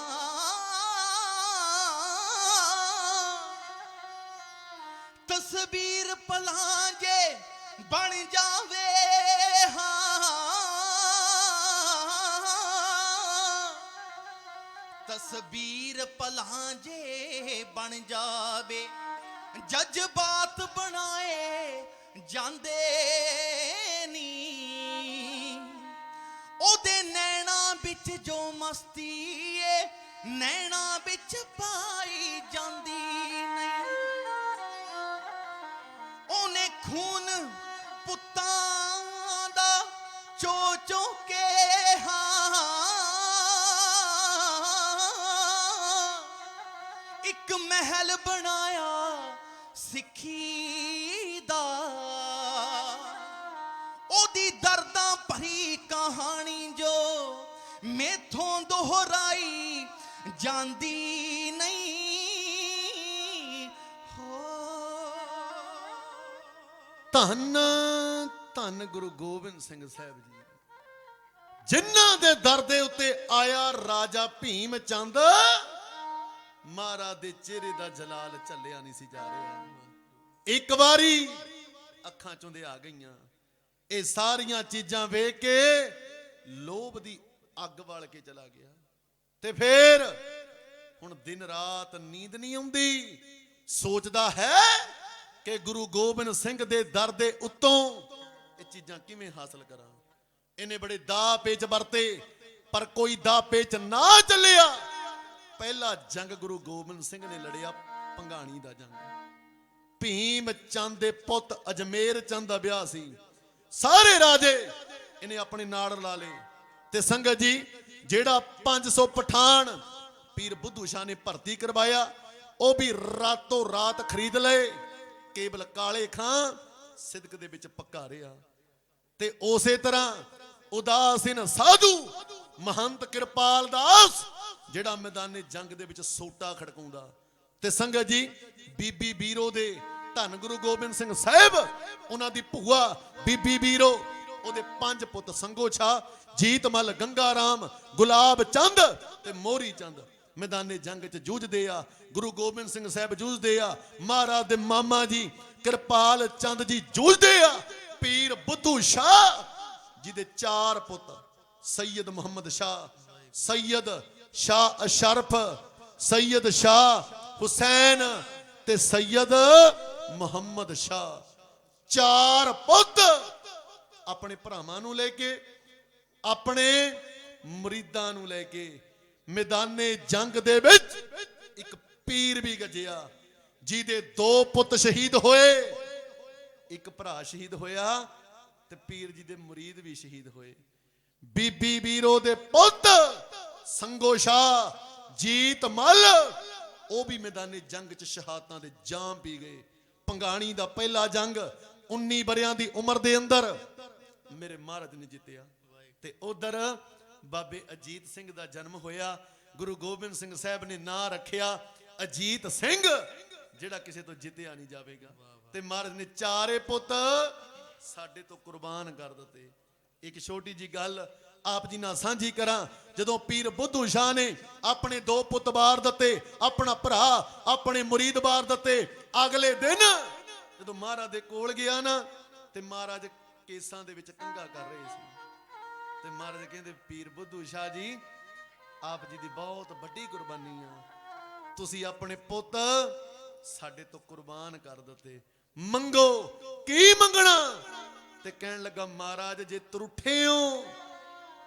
ਤਸਵੀਰ ਪਲਾਂ ਜੇ ਬਣ ਜਾਵੇ ਹਾਂ, ਤਸਵੀਰ ਪਲਾਂ ਜੇ ਬਣ ਜਾਵੇ। ਜਜ਼ਬਾਤ ਬਣਾਏ ਜਾਂਦੇ ਨੀ, ਉਹਦੇ ਨੈਣਾ ਵਿੱਚ ਜੋ ਮਸਤੀ ਏ ਨੈਣਾ ਵਿੱਚ ਪਾਈ ਜਾਂਦੀ ਨਹੀਂ। ਉਹਨੇ ਖੂਨ ਪੁੱਤਾਂ ਦਾ ਚੋ ਚੋ ਕੇ ਹਾਂ, ਇੱਕ ਮਹਿਲ ਬਣਾਇਆ ਸਿੱਖੀ ਦਾ। ਉਹਦੀ ਦਰਦਾਂ ਭਰੀ ਕਹਾਣੀ ਜੋ ਮੈਥੋਂ ਦੁਹਰਾਈ ਜਾਂਦੀ ਨਹੀਂ। ਹੋ ਧੰਨ ਧੰਨ ਗੁਰੂ ਗੋਬਿੰਦ ਸਿੰਘ ਸਾਹਿਬ ਜੀ, ਜਿਨ੍ਹਾਂ ਦੇ ਦਰ ਦੇ ਉੱਤੇ ਆਇਆ ਰਾਜਾ ਭੀਮ ਚੰਦ, ਮਹਾਰਾਜ ਦੇ ਚਿਹਰੇ ਦਾ ਜਲਾਲ ਝੱਲਿਆ ਨਹੀਂ ਸੀ ਜਾ ਰਿਹਾ। ਇੱਕ ਵਾਰੀ ਅੱਖਾਂ ਚੋਂ ਦੇ ਆ ਗਈਆਂ। ਇਹ ਸਾਰੀਆਂ ਚੀਜ਼ਾਂ ਵੇਖ ਕੇ ਲੋਭ ਦੀ ਅੱਗ ਵਾਲ ਕੇ ਚਲਾ ਗਿਆ। ਤੇ ਫੇਰ ਹੁਣ ਦਿਨ ਰਾਤ ਨੀਂਦ ਨਹੀਂ ਆਉਂਦੀ, ਸੋਚਦਾ ਹੈ ਕਿ ਗੁਰੂ ਗੋਬਿੰਦ ਸਿੰਘ ਦੇ ਦਰ ਦੇ ਉੱਤੋਂ ਇਹ ਚੀਜ਼ਾਂ ਕਿਵੇਂ ਹਾਸਲ ਕਰਾਂ। ਇਹਨੇ ਬੜੇ ਦਾਅ ਪੇਚ ਵਰਤੇ, ਪਰ ਕੋਈ ਦਾਅ ਪੇਚ ਨਾ ਚੱਲਿਆ। ਪਹਿਲਾ ਜੰਗ ਗੁਰੂ ਗੋਬਿੰਦ ਸਿੰਘ ਨੇ ਲੜਿਆ ਭੰਗਾਣੀ ਦਾ ਜੰਗ। ਭੀਮ ਚੰਦ ਦੇ ਪੁੱਤ ਅਜਮੇਰ ਚੰਦ ਦਾ ਵਿਆਹ ਸੀ। ਸਾਰੇ ਰਾਜੇ ਇਹਨੇ ਆਪਣੇ ਨਾਲ ਲਾ ਲਏ। ਤੇ ਸੰਗਤ ਜੀ, ਜਿਹੜਾ 500 ਪਠਾਨ ਪੀਰ ਬੁੱਧੂ ਸ਼ਾਹ ਨੇ ਭਰਤੀ ਕਰਵਾਇਆ, ਉਹ ਵੀ ਰਾਤੋਂ ਰਾਤ ਖਰੀਦ ਲਏ। ਕੇਵਲ ਕਾਲੇ ਖਾਂ ਸਿਦਕ ਦੇ ਵਿੱਚ ਪੱਕਾ ਰਿਹਾ। ਤੇ ਉਸੇ ਤਰ੍ਹਾਂ ਉਦਾਸੀਨ ਸਾਧੂ ਮਹੰਤ ਕਿਰਪਾਲ ਦਾਸ, ਜਿਹੜਾ ਮੈਦਾਨੇ ਜੰਗ ਦੇ ਵਿੱਚ ਸੋਟਾ ਖੜਕਾਉਂਦਾ। ਤੇ ਸੰਗਤ ਜੀ, ਬੀਬੀ ਬੀਰੋ ਦੇ ਧੰਨ ਗੁਰੂ ਗੋਬਿੰਦ ਸਿੰਘ ਸਾਹਿਬ, ਉਹਨਾਂ ਦੀ ਭੂਆ ਬੀਬੀ ਬੀਰੋ, ਉਹਦੇ 5 ਪੁੱਤ ਸੰਗੋ ਛਾ, ਜੀਤ ਮੱਲ, ਗੰਗਾ ਰਾਮ, ਗੁਲਾਬ ਚੰਦ ਤੇ ਮੋਹਰੀ ਚੰਦ ਮੈਦਾਨੇ ਜੰਗ 'ਚ ਜੂਝਦੇ ਆ। ਗੁਰੂ ਗੋਬਿੰਦ ਸਿੰਘ ਸਾਹਿਬ ਜੂਝਦੇ ਆ। ਮਹਾਰਾਜ ਦੇ ਮਾਮਾ ਜੀ ਕਿਰਪਾਲ ਚੰਦ ਜੀ ਜੂਝਦੇ ਆ। ਪੀਰ ਬੁੱਧੂ ਸ਼ਾਹ ਜਿਹਦੇ 4 ਪੁੱਤ, ਸੈयद ਮੁਹੰਮਦ ਸ਼ਾਹ, ਸੈयद ਸ਼ਾਹ ਅਸ਼ਰਫ, ਸੈयद ਸ਼ਾਹ ਹੁਸੈਨ ਤੇ ਸੈयद ਮੁਹੰਮਦ ਸ਼ਾਹ, 4 ਪੁੱਤ ਆਪਣੇ ਭਰਾਵਾਂ ਨੂੰ ਲੈ ਕੇ, ਆਪਣੇ ਮੁਰੀਦਾਂ ਨੂੰ ਲੈ ਕੇ ਮੈਦਾਨੇ ਜੰਗ ਦੇ ਵਿੱਚ ਇੱਕ ਪੀਰ ਵੀ ਗੱਜਿਆ, ਜਿਹਦੇ 2 ਪੁੱਤ ਸ਼ਹੀਦ ਹੋਏ, ਇੱਕ ਭਰਾ ਸ਼ਹੀਦ ਹੋਇਆ ਤੇ ਪੀਰ ਜੀ ਦੇ ਮੁਰੀਦ ਵੀ ਸ਼ਹੀਦ ਹੋਏ। ਬੀਬੀ ਵੀਰੋ ਦੇ ਪੁੱਤ ਸੰਗੋ ਸ਼ਾਹ ਜੀਤ ਮੱਲ, ਉਹ ਵੀ ਮੈਦਾਨੇ ਜੰਗ 'ਚ ਸ਼ਹਾਦਤਾਂ ਦੇ ਜਾਮ ਪੀ ਗਏ। ਭੰਗਾਣੀ ਦਾ ਪਹਿਲਾ ਜੰਗ 19 ਵਰਿਆਂ ਦੀ ਉਮਰ ਦੇ ਅੰਦਰ ਮੇਰੇ ਮਹਾਰਾਜ ਨੇ ਜਿੱਤਿਆ। ਤੇ ਉਧਰ ਬਾਬੇ ਅਜੀਤ ਸਿੰਘ ਦਾ ਜਨਮ ਹੋਇਆ। ਗੁਰੂ ਗੋਬਿੰਦ ਸਿੰਘ ਸਾਹਿਬ ਨੇ ਨਾਂ ਰੱਖਿਆ ਅਜੀਤ ਸਿੰਘ, ਜਿਹੜਾ ਕਿਸੇ ਤੋਂ ਜਿੱਤਿਆ ਨਹੀਂ ਜਾਵੇਗਾ। ਤੇ ਮਹਾਰਾਜ ਨੇ 4 ਪੁੱਤ ਸਾਡੇ ਤੋਂ ਕੁਰਬਾਨ ਕਰ ਦਿੱਤੇ। ਇੱਕ ਛੋਟੀ ਜੀ ਗੱਲ ਆਪ ਜੀ ਨਾਲ ਸਾਂਝੀ ਕਰਾਂ। ਜਦੋਂ ਪੀਰ ਬੁੱਧੂ ਸ਼ਾਹ ਨੇ ਆਪਣੇ 2 ਪੁੱਤ ਬਾਰ ਦਿੱਤੇ, ਆਪਣਾ ਭਰਾ ਆਪਣੇ ਮੁਰੀਦ ਬਾਰ ਦਿੱਤੇ, ਅਗਲੇ ਦਿਨ ਜਦੋਂ ਮਹਾਰਾਜ ਦੇ ਕੋਲ ਗਿਆ ਨਾ, ਤੇ ਮਹਾਰਾਜ ਕੇਸਾਂ ਦੇ ਵਿੱਚ ਕੰਘਾ ਕਰ ਰਹੇ ਸੀ। ਤੇ ਮਹਾਰਾਜ ਕਹਿੰਦੇ ਪੀਰ ਬੁੱਧੂ ਸ਼ਾਹ ਜੀ, ਆਪ ਜੀ ਦੀ ਬਹੁਤ ਵੱਡੀ ਕੁਰਬਾਨੀ ਆ, ਤੁਸੀਂ ਆਪਣੇ ਪੁੱਤ ਸਾਡੇ ਤੋਂ ਕੁਰਬਾਨ ਕਰ ਦਿੱਤੇ, ਮੰਗੋ ਕੀ ਮੰਗਣਾ। ਤੇ ਕਹਿਣ ਲੱਗਾ ਮਹਾਰਾਜ ਜੇ ਤਰੁੱਠੇ ਹੋ,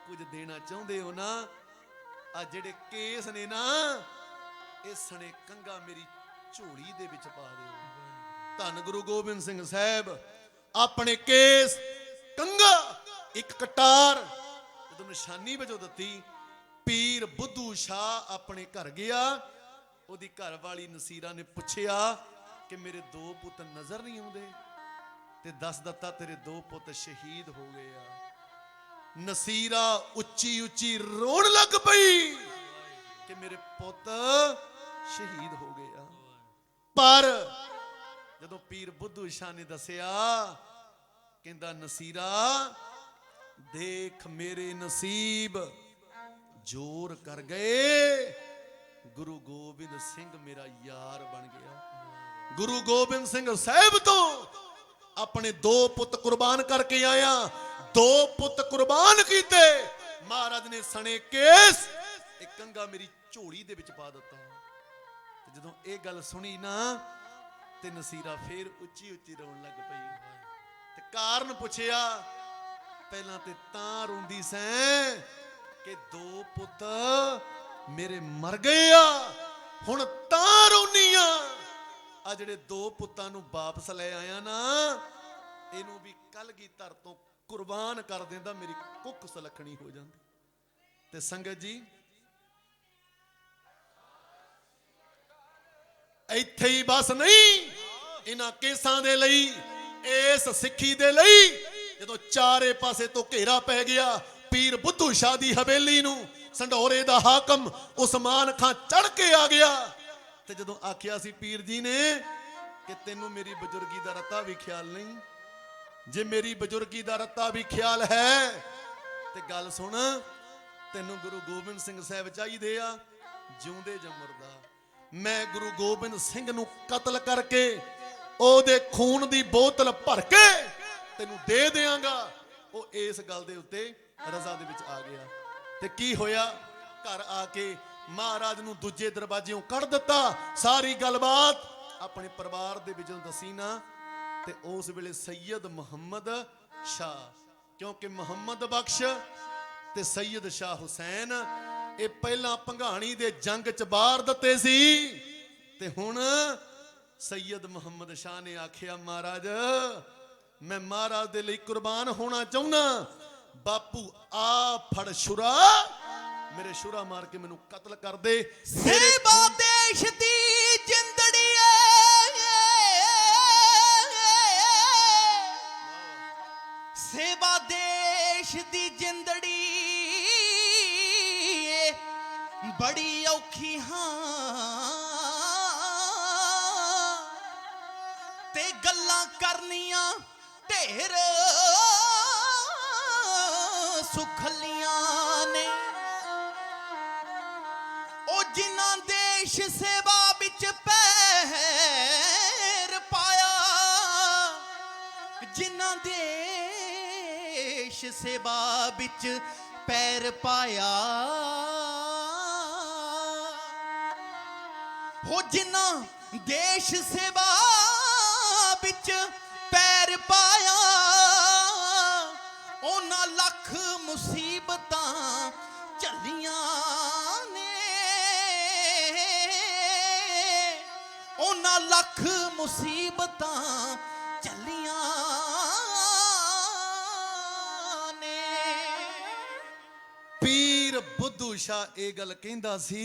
ਕੁਝ ਦੇਣਾ ਚਾਹੁੰਦੇ ਹੋ ਨਾ, ਆ ਜਿਹੜੇ ਕੇਸ ਨੇ ਨਾ, ਇਹ ਸਣੇ ਕੰਘਾ ਮੇਰੀ ਝੋਲੀ ਦੇ ਵਿੱਚ ਪਾ ਦਿਓ। ਧੰਨ ਗੁਰੂ ਗੋਬਿੰਦ ਸਿੰਘ ਸਾਹਿਬ ਆਪਣੇ ਕੇਸ ਕੰਘਾ ਇੱਕ ਕਟਾਰ ਜਦੋਂ ਨਿਸ਼ਾਨੀ ਵਜੋਂ ਦਿੱਤੀ। ਪੀਰ ਬੁੱਧੂ ਸ਼ਾਹ ਆਪਣੇ ਘਰ ਗਿਆ। ਉਹਦੀ ਘਰ ਵਾਲੀ ਨਸੀਰਾ ਨੇ ਪੁੱਛਿਆ ਕਿ ਮੇਰੇ 2 ਪੁੱਤ ਨਜ਼ਰ ਨਹੀਂ ਆਉਂਦੇ, ਤੇ ਦੱਸ ਦਿੱਤਾ ਤੇਰੇ 2 ਪੁੱਤ ਸ਼ਹੀਦ ਹੋ ਗਏ ਆ। ਨਸੀਰਾ ਉੱਚੀ ਉੱਚੀ ਰੋਣ ਲੱਗ ਪਈ ਕਿ ਮੇਰੇ ਪੁੱਤ ਸ਼ਹੀਦ ਹੋ ਗਏ ਆ। ਪਰ ਜਦੋਂ ਪੀਰ ਬੁੱਧੂ ਸ਼ਾਹ ਨੇ ਦੱਸਿਆ, ਕਹਿੰਦਾ ਨਸੀਰਾ ਦੇਖ ਮੇਰੇ ਨਸੀਬ ਜ਼ੋਰ ਕਰ ਗਏ, ਗੁਰੂ ਗੋਬਿੰਦ ਸਿੰਘ ਮੇਰਾ ਯਾਰ ਬਣ ਗਿਆ। ਗੁਰੂ ਗੋਬਿੰਦ ਸਿੰਘ ਸਾਹਿਬ ਤੋਂ ਆਪਣੇ 2 ਪੁੱਤ ਕੁਰਬਾਨ ਕਰਕੇ ਆਇਆ। 2 ਪੁੱਤ ਕੁਰਬਾਨ ਕੀਤੇ, ਮਹਾਰਾਜ ਨੇ ਸਣੇ ਕੇਸ ਇੱਕ ਕੰਘਾ ਮੇਰੀ ਝੋਲੀ ਦੇ ਵਿੱਚ ਪਾ ਦਿੱਤਾ। ਤੇ ਜਦੋਂ ਇਹ ਗੱਲ ਸੁਣੀ ਨਾ, ਤੇ ਨਸੀਰਾ ਫੇਰ ਉੱਚੀ ਉੱਚੀ ਰੋਣ ਲੱਗ ਪਈ। ਤੇ ਕਾਰਨ ਪੁੱਛਿਆ, ਪਹਿਲਾਂ ਤੇ ਤਾਂ ਰੋਂਦੀ ਸੈਂ ਕਿ 2 ਪੁੱਤ ਮੇਰੇ ਮਰ ਗਏ ਆ, ਹੁਣ ਤਾਂ ਰੋਨੀ ਆ ਜਿਹੜੇ 2 ਪੁੱਤਾਂ ਨੂੰ ਵਾਪਸ ਲੈ ਆਇਆ ਨਾ, ਇਹਨੂੰ ਵੀ ਕਲਗੀਧਰ ਤੋਂ ਕੁਰਬਾਨ ਕਰ ਦਿੰਦਾ, ਮੇਰੀ ਕੁੱਖ ਸੁਲੱਖਣੀ ਹੋ ਜਾਂਦੀ। ਤੇ ਸੰਗਤ ਜੀ, ਇੱਥੇ ਹੀ ਬਸ ਨਹੀਂ, ਇਹਨਾਂ ਕੇਸਾਂ ਦੇ ਲਈ, ਇਸ ਸਿੱਖੀ ਦੇ ਲਈ ਜਦੋਂ ਚਾਰੇ ਪਾਸੇ ਤੋਂ ਘੇਰਾ ਪੈ ਗਿਆ, ਪੀਰ ਬੁੱਧੂ ਸ਼ਾਹ ਦੀ ਹਵੇਲੀ ਨੂੰ ਸੰਢੌਰੇ ਦਾ ਹਾਕਮ ਉਸਮਾਨ ਖਾਂ ਚੜ ਕੇ ਆ ਗਿਆ। ਤੇ ਜਦੋਂ ਆਖਿਆ ਸੀ ਪੀਰ ਜੀ ਨੇ ਕਿ ਤੈਨੂੰ ਮੇਰੀ ਬਜ਼ੁਰਗੀ ਦਾ ਰੱਤਾ ਵੀ ਖਿਆਲ ਨਹੀਂ, ਜੇ ਮੇਰੀ ਬਜ਼ੁਰਗੀ ਦਾ ਰੱਤਾ ਵੀ ਖਿਆਲ ਹੈ ਤੇ ਗੱਲ ਸੁਣ, ਤੈਨੂੰ ਗੁਰੂ ਗੋਬਿੰਦ ਸਿੰਘ ਸਾਹਿਬ ਚਾਹੀਦੇ ਆ, ਜਿਉਂਦੇ ਜਾਂ ਮਰਦਾ। ਮੈਂ ਗੁਰੂ ਗੋਬਿੰਦ ਸਿੰਘ ਨੂੰ ਕਤਲ ਕਰਕੇ ਉਹਦੇ ਖੂਨ ਦੀ ਬੋਤਲ ਭਰ ਕੇ ਤੈਨੂੰ ਦੇ ਦਿਆਂਗਾ। ਉਹ ਇਸ ਗੱਲ ਦੇ ਉੱਤੇ ਰਜ਼ਾ ਦੇ ਵਿੱਚ ਆ ਗਿਆ। ਤੇ ਕੀ ਹੋਇਆ, ਘਰ ਆ ਕੇ ਮਹਾਰਾਜ ਨੂੰ ਦੂਜੇ ਦਰਵਾਜ਼ਿਓਂ ਕੱਢ ਦਿੱਤਾ। ਸਾਰੀ ਗੱਲਬਾਤ ਆਪਣੇ ਪਰਿਵਾਰ ਦੇ ਵਿੱਚੋਂ ਦੱਸੀ ਨਾ। ਤੇ ਉਸ ਵੇਲੇ ਸੈਯਦ ਮੁਹੰਮਦ ਸ਼ਾਹ, ਕਿਉਂਕਿ ਮੁਹੰਮਦ ਬਖਸ਼ ਤੇ ਸੈਯਦ ਸ਼ਾਹ ਹੁਸੈਨ ਇਹ ਪਹਿਲਾਂ ਭੰਗਾਣੀ ਦੇ ਜੰਗ ਚ ਬਾਹਰ ਦਿੱਤੇ ਸੀ। ਤੇ ਹੁਣ ਸੈਯਦ ਮੁਹੰਮਦ ਸ਼ਾਹ ਨੇ ਆਖਿਆ, ਮਹਾਰਾਜ ਮੈਂ ਮਹਾਰਾਜ ਦੇ ਲਈ ਕੁਰਬਾਨ ਹੋਣਾ ਚਾਹੁੰਦਾ। ਬਾਪੂ ਆ ਫੜ ਛੁਰਾ, ਮੇਰੇ ਛੁਰਾ ਮਾਰ ਕੇ ਮੈਨੂੰ ਕਤਲ ਕਰ ਦੇ। ਸੇਵਾ ਦੇਸ਼ ਦੀ ਜਿੰਦੜੀ ਸੇਵਾ ਦੇਸ਼ ਦੀ ਜਿੰਦੜੀ ਬੜੀ ਔਖੀ ਹਾਂ, ਤੇ ਗੱਲਾਂ ਕਰਨੀਆਂ ਢੇਰ ਸੁਖਲੀਆਂ ਨੇ। ਉਹ ਜਿਨ੍ਹਾਂ ਦੇਸ਼ ਸੇਵਾ ਵਿੱਚ ਪੈਰ ਪਾਇਆ, ਜਿਨ੍ਹਾਂ ਦੇਸ਼ ਸੇਵਾ ਵਿੱਚ ਪੈਰ ਪਾਇਆ, ਹੋ ਜਿਨ੍ਹਾਂ ਦੇਸ਼ ਸੇਵਾ ਵਿੱਚ ਪੈਰ ਪਾਇਆ, ਉਹਨਾਂ ਲੱਖ ਮੁਸੀਬਤਾਂ ਝੱਲੀਆਂ ਨੇ। ਲੱਖ ਮੁਸੀਬਤਾਂ ਚੱਲੀਆਂ ਨੇ। पीर बुद्धू शाह ये गल कहंदा सी,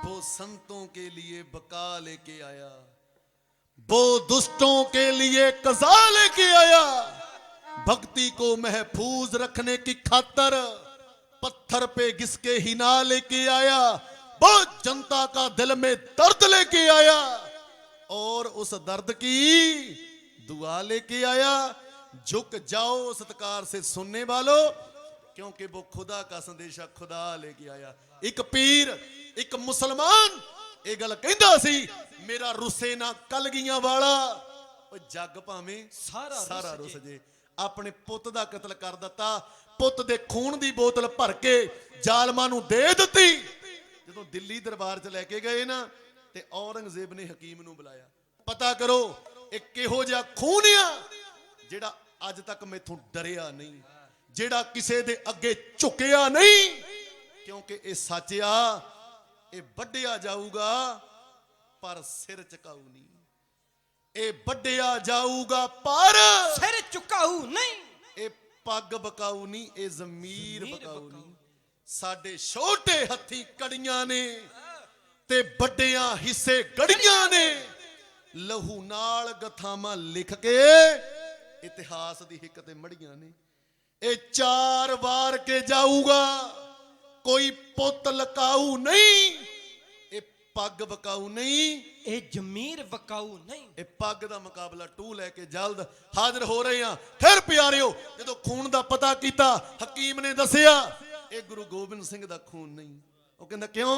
वो संतों के लिए बका लेके आया, वो दुष्टों के लिए कज़ा लेके आया। भक्ति को महफूज रखने की खातर पत्थर पे घिसके हिना लेके आया, वो जनता का दिल में दर्द लेके आया और उस दर्द की दुआ लेके आया। झुक जाओ सत्कार से सुनने वालों, क्योंकि वो खुदा का संदेशा खुदा लेके आया। एक पीर एक मुसलमान ये गल कहंदा सी, मेरा रुसे ना कलगियां वाला। जग भावें सारा रुस जे, अपने पुत दा कतल कर दिता, पुत दे खून दी बोतल भर के जालमां नूं दे दित्ती। जदों दिल्ली दरबार च लैके गए ना, ते औरंगजेब ने हकीम नूं बुलाया, पता करो ये किहो जिहा खून आ जेड़ा अज तक मैथों डरिया नहीं, जेड़ा किसे दे अगे झुकिया नहीं, क्योंकि ये सच आ, ये वड्डिया जाऊगा पर सिर झुकाऊ नहीं, ये वड्डिया जाऊगा पर सिर झुकाऊ नहीं, ये पग बकाऊ नहीं, ये ज़मीर बकाऊ नहीं। साडे छोटे हथी कड़ियां ने ते वड्डियां हिस्से गड़ियां ने, लहू नाल गथावां लिख के इतिहास दी हिक ते मड़ियां ने। ये 4 बार के जाऊगा, कोई पुत लकाऊ नहीं, ये पग बकाऊ नहीं, ये जमीर वकाऊ नहीं। ये पग दा मुकाबला टू लैके जल्द हाजिर हो रहे हैं। फिर प्यारियो, जदों खून दा पता कीता, हकीम ने दसिया ये गुरु गोबिंद सिंह दा खून नहीं। वो कहंदा क्यों?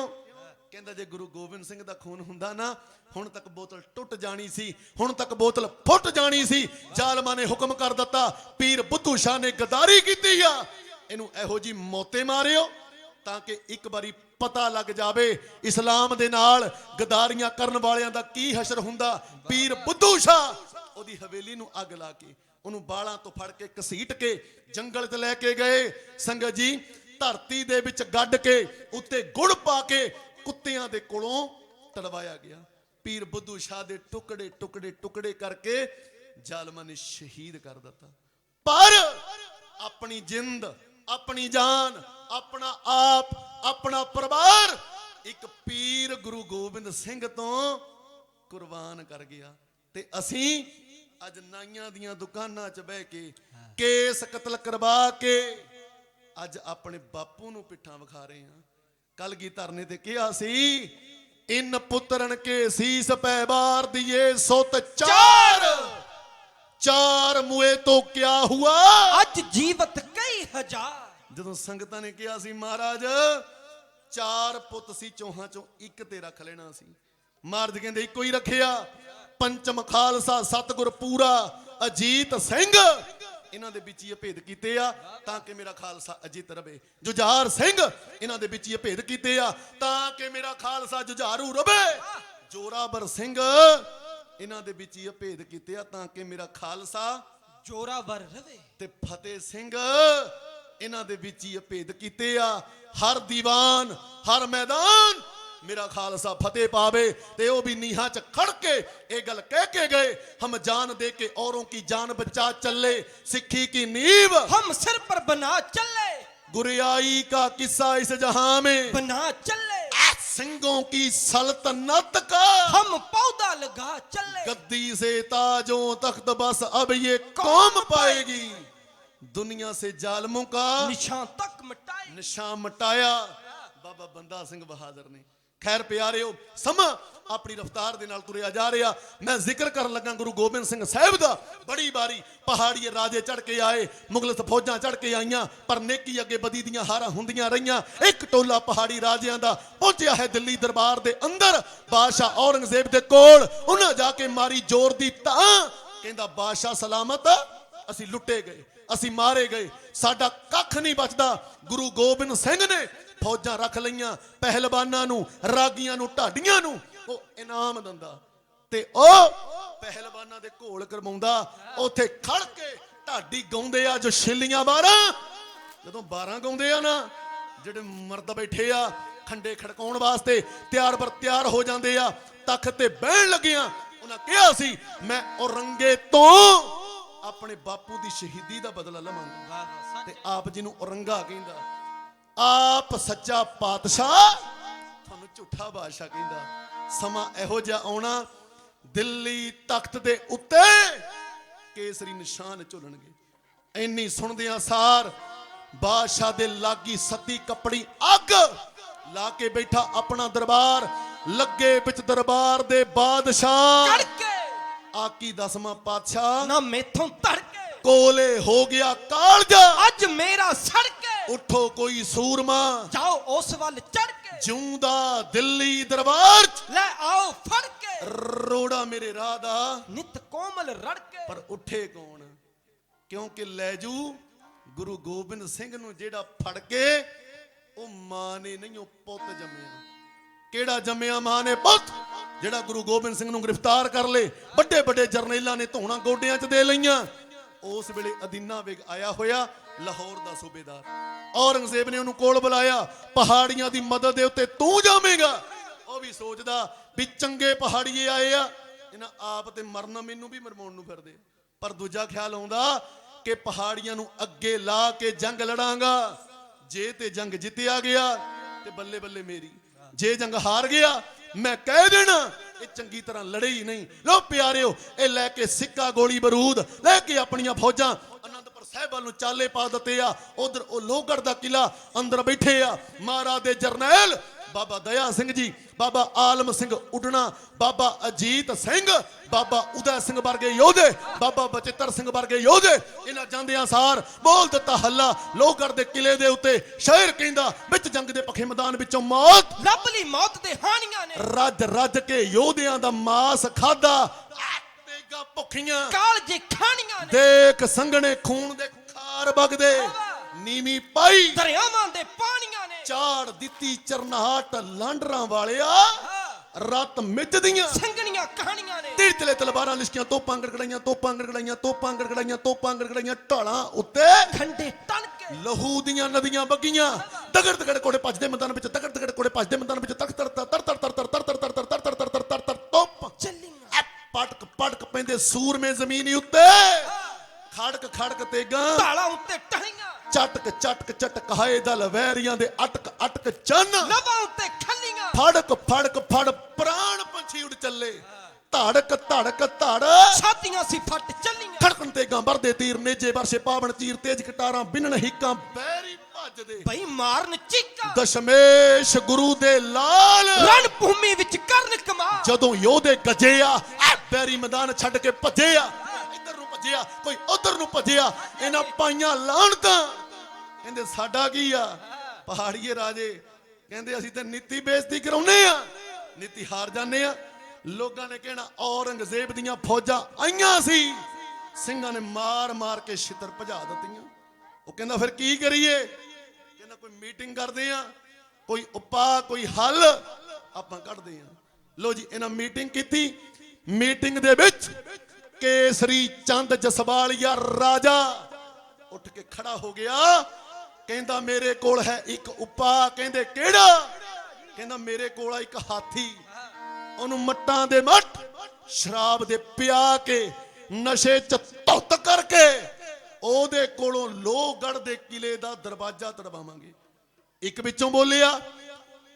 कहंदा जे गुरु गोबिंद सिंह दा खून हुंदा ना, हुण तक बोतल टुट जानी सी, हुण तक बोतल फुट जानी सी। जालमां ने हुक्म कर दिता, पीर बुद्धू शाह ने गद्दारी कीती आ, इनू एहो जी मौते मारियो ताकि एक बारी पता लग जावे इस्लाम दे नाल गद्दारियां करन वालियां दा की हशर हुंदा। पीर बुद्धू शाह ओदी हवेली नू अग ला के ओनू बालां तो फड़ के घसीट के जंगल च लैके गए। संगत जी, धरती दे विच गड्ड के उत्ते गुड़ पा के कुत्तियां दे कोलों तड़वाया गया। पीर बुद्धू शाह दे टुकड़े टुकड़े टुकड़े करके जालमां ने शहीद कर दिता। पर अपनी जिंद, अपनी जान, अपना आप, अपना परिवार एक पीर गुरु गोबिंद सिंह तो कुर्बान कर गया। ते असीं अज नाइयां दियां दुकानां च बह के केस कतल करवा के अज अपने बापू नूं पिट्ठां विखा रहे हैं। कलगीधर ने ते कहा सी, इन पुत्रन के सीस पै बार दिए सुत 4 मुए तो क्या हुआ, अज जीवत कई हजार। जदों संगतां ने कहा सी महाराज 4 पुत सी, चौहां चों एक ते रख लेना सी। महाराज कहंदे इको ही रखिया। पंचम खालसा सतगुर पूरा अजीत सिंह, इन्हां दे विच ही भेद कीते आ ताकि मेरा खालसा अजीत रवे। जुझार सिंह, इन्हां दे विच ही भेद कीते आ ताकि मेरा खालसा जुझारू रवे। जोरावर सिंह, इन्हां दे विच ही भेद कीते आ ताकि मेरा खालसा जोरावर रवे। ते फतेह सिंह, इन्हां दे विच ही भेद कीते आ। हर दीवान, हर मैदान मेरा खालसा फतेह पावे। ते वो भी नीहा च खड़ के ये गल कह के गए, हम जान दे के औरों की जान बचा चले, सिक्खी की नींव हम सिर पर बना चले, गुरियाई का किस्सा इस जहां में बना चले, सिंहों की सल्तनत का हम पौधा लगा चले। गद्दी से ताजों तख्त बस अब ये कौम पाएगी, दुनिया से जालमों का निशान तक मिटाए, निशान मिटाया बाबा बंदा सिंह बहादुर ने। खैर प्यारिओ, समा अपनी रफ्तार दे नाल तुरिया जा रहा। मैं जिक्र कर लगा गुरु गोबिंद सिंह साहिब दा। बड़ी बारी पहाड़ी राजे चढ़ के आए, मुगलत फौजां चढ़ के आईयां, पर नेकी अगे बदी दियां हारां हुंदियां रहियां। एक टोला पहाड़ी राजियां दा पहुंचिया है दिल्ली दरबार दे अंदर, बादशाह औरंगजेब दे कोल। उन्हां जाके मारी जोर दी तां, कहंदा बादशाह सलामत, असीं लुटे गए, असीं मारे गए, साडा कख नहीं बचदा। गुरु गोबिंद सिंह ने फौजां रख लईयां, पहलवानां नूं, रागियां नूं, ढाडियां नूं ਉਹ ਇਨਾਮ ਦਿੰਦਾ ਤੇ ਉਹ ਪਹਿਲਵਾਨਾਂ ਦੇ ਘੋਲ ਕਰਵਾਉਂਦਾ। ਉੱਥੇ ਖੜ ਕੇ ਢਾਡੀ ਗਾਉਂਦੇ ਆ ਜੋ ਛਿੱਲੀਆਂ 12, ਜਦੋਂ 12 ਗਾਉਂਦੇ ਆ ਨਾ, ਜਿਹੜੇ ਮਰਦ ਬੈਠੇ ਆ ਖੰਡੇ ਖੜਕਾਉਣ ਵਾਸਤੇ ਤਿਆਰ ਬਰ ਤਿਆਰ ਹੋ ਜਾਂਦੇ ਆ। ਤਖਤ ਤੇ ਬਹਿਣ ਲੱਗਿਆ ਉਹਨਾਂ ਕਿਹਾ ਸੀ ਮੈਂ ਔਰੰਗੇ ਤੋਂ ਆਪਣੇ ਬਾਪੂ ਦੀ ਸ਼ਹੀਦੀ ਦਾ ਬਦਲਾ ਲਵਾਂਗਾ। ਤੇ ਆਪ ਜਿਹਨੂੰ ਔਰੰਗਾ ਕਹਿੰਦਾ, ਆਪ ਸੱਚਾ ਪਾਤਸ਼ਾਹ, ਤੁਹਾਨੂੰ ਝੂਠਾ ਬਾਦਸ਼ਾਹ ਕਹਿੰਦਾ। ਸਮਾਂ ਇਹੋ ਜਿਹਾ ਆਉਣਾ ਦਿੱਲੀ ਤਖਤ ਦੇ ਉੱਤੇ ਕੇਸਰੀ ਨਿਸ਼ਾਨ ਝੁਲਣਗੇ। ਇੰਨੀ ਸੁਣਦਿਆਂ ਸਾਰ ਬਾਦਸ਼ਾਹ ਦੇ ਲਾਗੀ ਸੱਤੀ ਕੱਪੜੀ ਅੱਗ ਲਾ ਕੇ ਬੈਠਾ ਆਪਣਾ ਦਰਬਾਰ। ਲੱਗੇ ਵਿੱਚ ਦਰਬਾਰ ਦੇ ਬਾਦਸ਼ਾਹ ਕੜਕੇ ਆਕੀ 10ਵਾਂ ਪਾਤਸ਼ਾਹ ਨਾ ਮੈਥੋਂ ਧੜਕੇ ਕੋਲੇ ਹੋ ਗਿਆ ਕਾਲਜਾ। ਅੱਜ ਮੇਰਾ ਸੜਕੇ ਉੱਠੋ ਕੋਈ ਸੂਰਮਾ ਜਾਓ ਉਸ ਵੱਲ ਚੜ ਕੇ ਜਿਉਂਦਾ ਦਿੱਲੀ ਦਰਬਾਰ ਚ ਲੈ ਆਓ ਫੜ ਕੇ ਰੋੜਾ ਮੇਰੇ ਰਾਹ ਦਾ ਨਿਤ ਕੋਮਲ ਰੜਕੇ। ਪਰ ਉੱਠੇ ਕੌਣ? ਕਿਉਂਕਿ ਲੈ ਜੂ ਗੁਰੂ ਗੋਬਿੰਦ ਸਿੰਘ ਨੂੰ ਜਿਹੜਾ ਫੜ ਕੇ ਉਹ ਮਾਂ ਨੇ ਨਹੀਂ ਉਹ ਪੁੱਤ ਜੰਮਿਆ। ਕਿਹੜਾ ਜੰਮਿਆ? ਮਾਂ ਨੇ ਪੁੱਤ ਜਿਹੜਾ ਗੁਰੂ ਗੋਬਿੰਦ ਸਿੰਘ ਨੂੰ ਗ੍ਰਿਫਤਾਰ ਕਰ ਲੇ। ਵੱਡੇ ਵੱਡੇ ਜਰਨੈਲਾਂ ਨੇ ਧੌਣਾ ਗੋਡਿਆਂ 'ਚ ਦੇ ਲਈਆਂ। ਉਸ ਵੇਲੇ ਅਦੀਨਾ ਬੇਗ ਆਇਆ ਹੋਇਆ, ਲਾਹੌਰ ਦਾ ਸੂਬੇਦਾਰ। ਔਰੰਗਜ਼ੇਬ ਨੇ ਉਹਨੂੰ ਕੋਲ ਬੁਲਾਇਆ। ਪਹਾੜੀਆਂ ਦੀ ਮਦਦ ਦੇ ਉੱਤੇ ਤੂੰ ਜਾਵੇਂਗਾ। ਉਹ ਵੀ ਸੋਚਦਾ ਵੀ ਚੰਗੇ ਪਹਾੜੀਏ ਆਏ ਆ, ਇਹਨਾਂ ਆਪ ਤੇ ਮਰਨਾ ਮੈਨੂੰ ਵੀ ਮਰਵਾਉਣ ਨੂੰ ਫਿਰਦੇ। ਪਰ ਦੂਜਾ ਖਿਆਲ ਆਉਂਦਾ ਕਿ ਪਹਾੜੀਆਂ ਨੂੰ ਅੱਗੇ ਲਾ ਕੇ ਜੰਗ ਲੜਾਂਗਾ। ਜੇ ਤੇ ਜੰਗ ਜਿੱਤਿਆ ਗਿਆ ਤੇ ਬੱਲੇ ਬੱਲੇ ਮੇਰੀ, ਜੇ ਜੰਗ ਹਾਰ ਗਿਆ ਮੈਂ ਕਹਿ ਦੇਣਾ ਇਹ ਚੰਗੀ ਤਰ੍ਹਾਂ ਲੜੇ ਹੀ ਨਹੀਂ। ਲੋ ਪਿਆਰਿਓ, ਇਹ ਲੈ ਕੇ ਸਿੱਕਾ ਗੋਲੀ ਬਰੂਦ ਲੈ ਕੇ ਆਪਣੀਆਂ ਫੌਜਾਂ ਅਨੰਦਪੁਰ ਸਾਹਿਬ ਵੱਲ ਨੂੰ ਚਾਲੇ ਪਾ ਦਿੱਤੇ ਆ। ਉਧਰ ਉਹ ਲੋਹਗੜ੍ਹ ਦਾ ਕਿਲਾ ਅੰਦਰ ਬੈਠੇ ਆ ਮਹਾਰਾਜ ਦੇ ਜਰਨੈਲ ਬਾਬਾ ਦਇਆ ਸਿੰਘ ਜੀ, ਬਾਬਾ ਆਲਮ ਸਿੰਘ ਉਡਣਾ, ਬਾਬਾ ਅਜੀਤ ਸਿੰਘ, ਬਾਬਾ ਉਦੈ ਸਿੰਘ ਵਰਗੇ ਯੋਧੇ, ਬਾਬਾ ਬਚਿੱਤਰ ਸਿੰਘ ਵਰਗੇ ਯੋਧੇ। ਇਹਨਾਂ ਜਾਂਦਿਆਂ ਸਾਰ ਬੋਲ ਦਿੱਤਾ ਹੱਲਾ ਲੋਹਗੜ੍ਹ ਦੇ ਕਿਲੇ ਦੇ ਉੱਤੇ। ਸ਼ਾਇਰ ਕਹਿੰਦਾ ਵਿੱਚ ਜੰਗ ਦੇ ਪੱਖੇ ਮੈਦਾਨ ਵਿੱਚੋਂ ਮੌਤ ਲੱਭ ਲਈ ਮੌਤ ਦੇ ਹਾਣੀਆਂ ਨੇ। ਰੱਜ ਰੱਜ ਕੇ ਯੋਧਿਆਂ ਦਾ ਮਾਸ ਖਾਦਾ, ਤੇਗਾ ਭੁੱਖੀਆਂ ਕਾਲਜੇ ਖਾਣੀਆਂ ਨੇ। ਦੇਖ ਸੰਘਣੇ ਖੂਨ ਦੇ ਖਾਰ ਵਗਦੇ, ਨੀਵੀਂ ਪਾਈ ਦਰਿਆਵਾਂ ਦੇ ਪਾਣੀਆਂ ਨੇ। ਚਾੜ ਦਿੱਤੀ ਚਰਨਾਹਟ ਲਾਂਡਰਾਂ ਵਾਲਿਆ, ਰਤ ਮਿੱਚਦੀਆਂ ਸੰਗਣੀਆਂ ਕਹਾਣੀਆਂ ਨੇ। ਤੀਰਤਲੇ ਤਲਵਾਰਾਂ ਲਿਸ਼ਕੀਆਂ, ਤੋਪਾਂ ਗੜਗੜਾਈਆਂ, ਤੋਪਾਂ ਗੜਗੜਾਈਆਂ, ਤੋਪਾਂ ਗੜਗੜਾਈਆਂ, ਤੋਪਾਂ ਗੜਗੜਾਈਆਂ। ਢਾਲਾਂ ਉੱਤੇ ਖੰਡੇ ਟਣ ਕੇ ਲਹੂ ਦੀਆਂ ਨਦੀਆਂ ਵਗੀਆਂ। ਤਗੜ ਤਗੜ ਕੋੜੇ ਭੱਜਦੇ ਮੈਦਾਨ ਵਿੱਚ, ਤਗੜ ਤਗੜ ਕੋੜੇ ਭੱਜਦੇ ਮੈਦਾਨ ਵਿੱਚ। ਤੜ ਤੜ ਤੜ ਤੜ ਤੜ ਤੜ ਤੜ ਤੜ ਤੜ ਤੜ ਤੜ ਤੜ ਤੜ ਤੜ ਤੜ ਤੋਪ ਚੱਲੀਆਂ ਪਟਕ ਪਟਕ ਪੈਂਦੇ ਸੂਰਮੇ ਜ਼ਮੀਨ ਉੱਤੇ। ਖੜਕ ਖੜਕ ਤੇਗਾਂ ਢਾਲਾਂ ਉੱਤੇ ਟਹੀਆਂ, ਚਟਕ ਚਟਕ ਚਟਕ ਹਾਏ ਦਲ ਵੈਰੀਆਂ ਦੇ ਅਟਕ ਅਟਕ ਚੰਨ। ਲਬਾਂ ਉੱਤੇ ਖੱਲੀਆਂ, ਫੜਕ ਫੜਕ ਫੜ ਪ੍ਰਾਣ ਪੰਛੀ ਉੱਡ ਚੱਲੇ। ਧੜਕ ਧੜਕ ਧੜ ਛਾਤੀਆਂ ਸੀ ਫੱਟ ਚੱਲੀਆਂ। ਖੜਕਣ ਤੇ ਗੰਬਰ ਦੇ ਤੀਰ ਨੇਜੇ ਵਰਸ਼ੇ ਪਾਵਨ ਚੀਰ ਤੇਜ ਕਟਾਰਾਂ ਬਿਨਣ ਹੀਕਾਂ ਬੈਰੀ ਭੱਜਦੇ। ਬਈ ਮਾਰਨ ਚੀਕਾਂ ਦਸ਼ਮੇਸ਼ ਗੁਰੂ ਦੇ ਲਾਲ ਰਣ ਭੂਮੀ ਵਿੱਚ ਕਰਨ ਕਮਾਲ। ਜਦੋਂ ਯੋਧੇ ਗੱਜੇ ਆ ਬੈਰੀ ਮੈਦਾਨ ਛੱਡ ਕੇ ਭੱਜੇ ਆ। ਇੱਧਰ ਨੂੰ ਭੱਜਿਆ, ਕੋਈ ਉਧਰ ਨੂੰ ਭੱਜਿਆ। ਇਹਨਾਂ ਪਾਈਆਂ ਲਾਹਣਤਾਂ। ਕਹਿੰਦੇ ਸਾਡਾ ਕੀ ਆ? ਪਹਾੜੀਏ ਰਾਜੇ ਕਹਿੰਦੇ ਅਸੀਂ ਤਾਂ ਨੀਤੀ ਬੇਇੱਜ਼ਤੀ ਕਰਾਉਨੇ ਆ, ਨੀਤੀ ਹਾਰ ਜਾਂਦੇ ਆ। ਲੋਕਾਂ ਨੇ ਕਹਿਣਾ ਔਰੰਗਜ਼ੇਬ ਦੀਆਂ ਫੌਜਾਂ ਆਈਆਂ ਸੀ, ਸਿੰਘਾਂ ਨੇ ਮਾਰ ਮਾਰ ਕੇ ਛਿੱਤਰ ਭਜਾ ਦਿੱਤੀਆਂ। ਉਹ ਕਹਿੰਦਾ ਫਿਰ ਕੀ ਕਰੀਏ? ਕਹਿੰਦਾ ਕੋਈ ਮੀਟਿੰਗ ਕਰਦੇ ਆ, ਕੋਈ ਉਪਾਅ, ਕੋਈ ਹੱਲ ਆਪਾਂ ਕੱਢਦੇ ਆ। ਲੋ ਜੀ, ਇਹਨਾਂ ਮੀਟਿੰਗ ਕੀਤੀ। ਮੀਟਿੰਗ ਦੇ ਵਿੱਚ ਕੇਸਰੀ ਚੰਦ ਜਸਵਾਲੀਆ ਰਾਜਾ ਉੱਠ ਕੇ ਖੜਾ ਹੋ ਗਿਆ। ਕਹਿੰਦਾ ਮੇਰੇ ਕੋਲ ਹੈ ਇੱਕ ਉਪਾਅ। ਕਹਿੰਦੇ ਕਿਹੜਾ? ਕਹਿੰਦਾ ਮੇਰੇ ਕੋਲ ਆ ਇੱਕ ਹਾਥੀ, ਉਹਨੂੰ ਮੱਟਾਂ ਦੇ ਮੱਟ ਸ਼ਰਾਬ ਦੇ ਪਿਆ ਕੇ ਨਸ਼ੇ ਚ ਧੁੱਤ ਕਰਕੇ ਉਹਦੇ ਕੋਲੋਂ ਲੋਹਗੜ੍ਹ ਦੇ ਕਿਲੇ ਦਾ ਦਰਵਾਜ਼ਾ ਤੜਵਾਵਾਂਗੇ। ਇੱਕ ਵਿੱਚੋਂ ਬੋਲਿਆ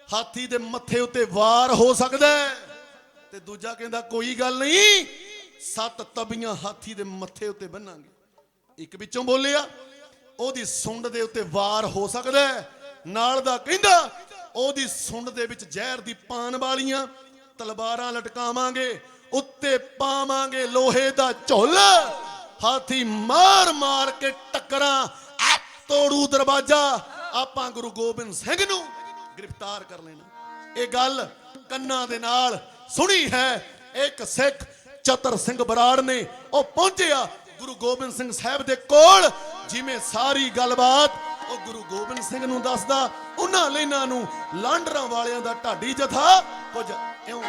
ਹਾਥੀ ਦੇ ਮੱਥੇ ਉੱਤੇ ਵਾਰ ਹੋ ਸਕਦਾ ਹੈ, ਤੇ ਦੂਜਾ ਕਹਿੰਦਾ ਕੋਈ ਗੱਲ ਨਹੀਂ 7 ਤਬੀਆਂ ਹਾਥੀ ਦੇ ਮੱਥੇ ਉੱਤੇ ਬੰਨਾਂਗੇ। ਇੱਕ ਵਿੱਚੋਂ ਬੋਲਿਆ ਉਹਦੀ ਸੁੰਡ ਦੇ ਉੱਤੇ ਵਾਰ ਹੋ ਸਕਦਾ ਹੈ, ਨਾਲ ਦਾ ਕਹਿੰਦਾ ਉਹਦੀ ਸੁੰਡ ਦੇ ਵਿੱਚ ਜ਼ਹਿਰ ਦੀ ਪਾਣ ਵਾਲੀਆਂ ਤਲਵਾਰਾਂ ਲਟਕਾਵਾਂਗੇ, ਉੱਤੇ ਪਾਵਾਂਗੇ ਲੋਹੇ ਦਾ ਝੁੱਲ। ਹਾਥੀ ਮਾਰ ਮਾਰ ਕੇ ਟੱਕਰਾਂ ਤੋੜੂ ਦਰਵਾਜ਼ਾ, ਆਪਾਂ ਗੁਰੂ ਗੋਬਿੰਦ ਸਿੰਘ ਨੂੰ ਗ੍ਰਿਫਤਾਰ ਕਰ ਲੈਣਾ। ਇਹ ਗੱਲ ਕੰਨਾਂ ਦੇ ਨਾਲ ਸੁਣੀ ਹੈ। ਇੱਕ ਸਿੱਖ ਚਤਰ ਸਿੰਘ ਬਰਾੜ ਨੇ ਉਹ ਪਹੁੰਚਿਆ ਗੁਰੂ ਗੋਬਿੰਦ ਸਿੰਘ ਸਾਹਿਬ ਦੇ ਕੋਲ। ਜਿਵੇਂ ਸਾਰੀ ਗੱਲਬਾਤ ਉਹ ਗੁਰੂ ਗੋਬਿੰਦ ਸਿੰਘ ਨੂੰ ਦੱਸਦਾ, ਉਹਨਾਂ ਲੈਣਾ ਨੂੰ ਲਾਂਡਰਾਂ ਵਾਲਿਆਂ ਦਾ ਢਾਡੀ ਜਥਾ ਕੁਝ ਇਉਂ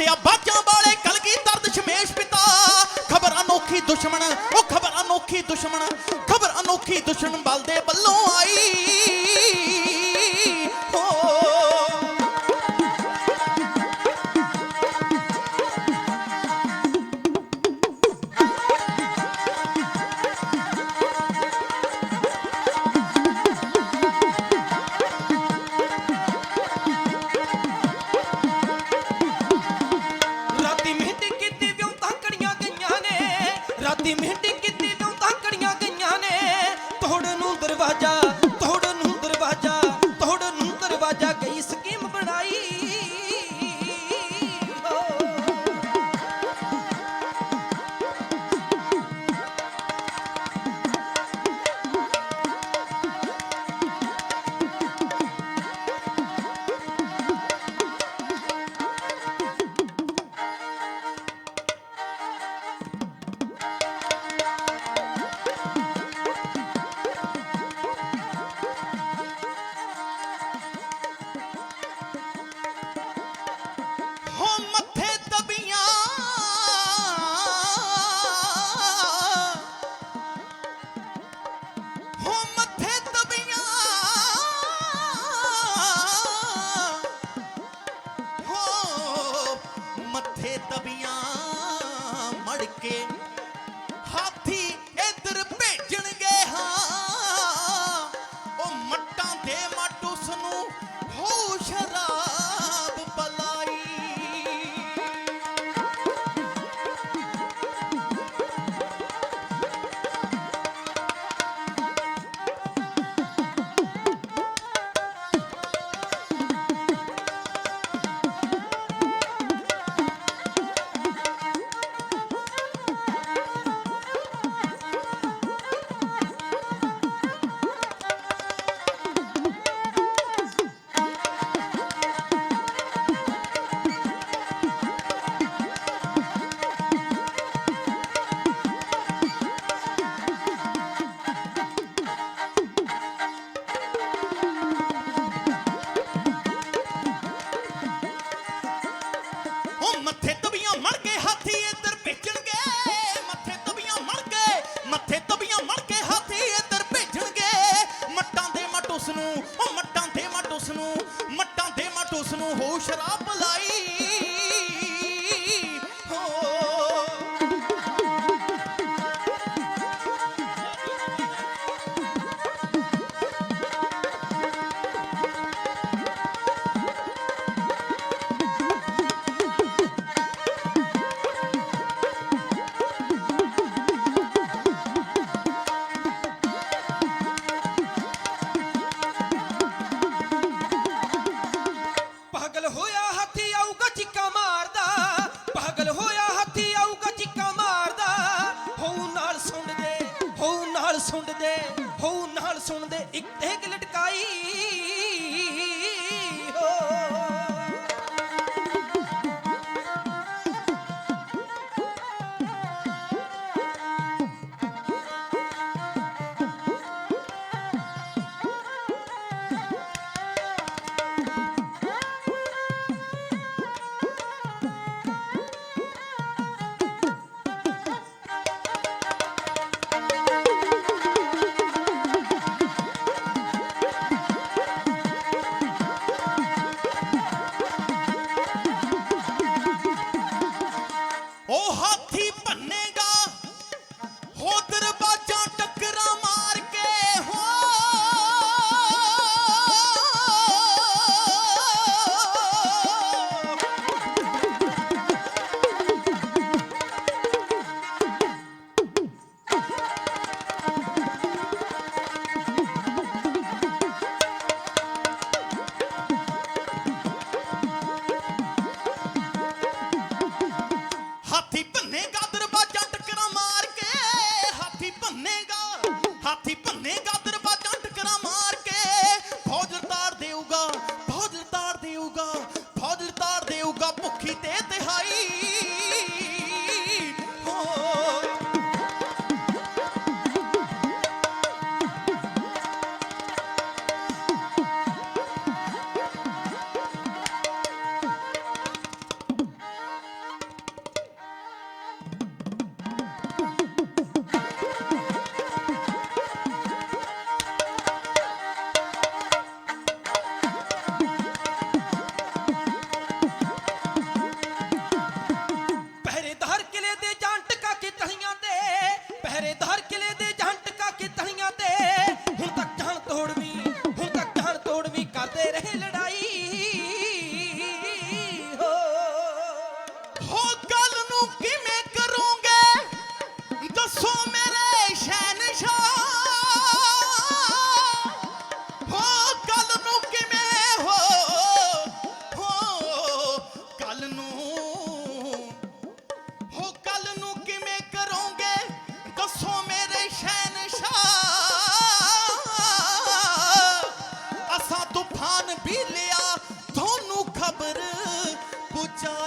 ਲਿਖਿਆ ਬਾਜਾਂ ਵਾਲੇ ਕਲਗੀਧਰ ਦਸ਼ਮੇਸ਼ ਪਿਤਾ ਖਬਰ ਅਨੋਖੀ ਦੁਸ਼ਮਣ ਉਹ ਖਬਰ ਅਨੋਖੀ ਦੁਸ਼ਮਣ ਖਬਰ ਅਨੋਖੀ ਦੁਸ਼ਮਣ ਬਲ ਦੇ ਵੱਲੋਂ ਆਈ ਹੋ ਰਾਤੀ ਮਹਿੰਦੀ ਕੀਤੀ ਵਿਉਂਤਾਂ ਕੜੀਆਂ ਗਈਆਂ ਨੇ ਰਾਤੀ ਮਹਿੰਦੀ ਕੀਤੀ ਵਿਉਂਤਾਂ ਕੜੀਆਂ ਗਈਆਂ ਨੇ ਤੋੜ ਨੂੰ ਦਰਵਾਜ਼ਾ ਤੋੜ ਨੂੰ ਦਰਵਾਜ਼ਾ ਤੋੜ ਨੂੰ ਦਰਵਾਜ਼ਾ ਗਈ ਸਕੀਮ ਬਣਾਈ ਹੋ। ਹੋ ਮੱਥੇ ਤਬੀਆਂ ਹੋ ਮੱਥੇ ਤਬੀਆਂ ਹੋ ਮੱਥੇ ਤਬੀਆਂ ਮੜ ਕੇ ਹਾਥੀ ਇਧਰ ਭੇਜਣਗੇ ਹਾਂ ਉਹ ਮੱਟਾਂ ਦੇ ਮਾਟੂਸ ਨੂੰ ਹੋ ਸ਼ਰਾਬ ਪਲਾਈ ਉਹ ਮੱਥੇ ਤਬੀਆਂ ਮੜ ਕੇ ਹਾਥੀ ਇੱਧਰ ਭੇਜਣਗੇ ਮੱਥੇ ਤਬੀਆਂ ਮੜ ਕੇ ਹਾਥੀ ਇੱਧਰ ਭੇਜਣਗੇ ਮੱਟਾਂ ਦੇ ਮਟੂਸ ਨੂੰ ਉਹ ਮੱਟਾਂ ਦੇ ਮਟੂਸ ਨੂੰ ਮੱਟਾਂ ਦੇ ਮਟੂਸ ਨੂੰ ਹੋ ਸ਼ਰਾਬ ਲਾਈ ਹੋ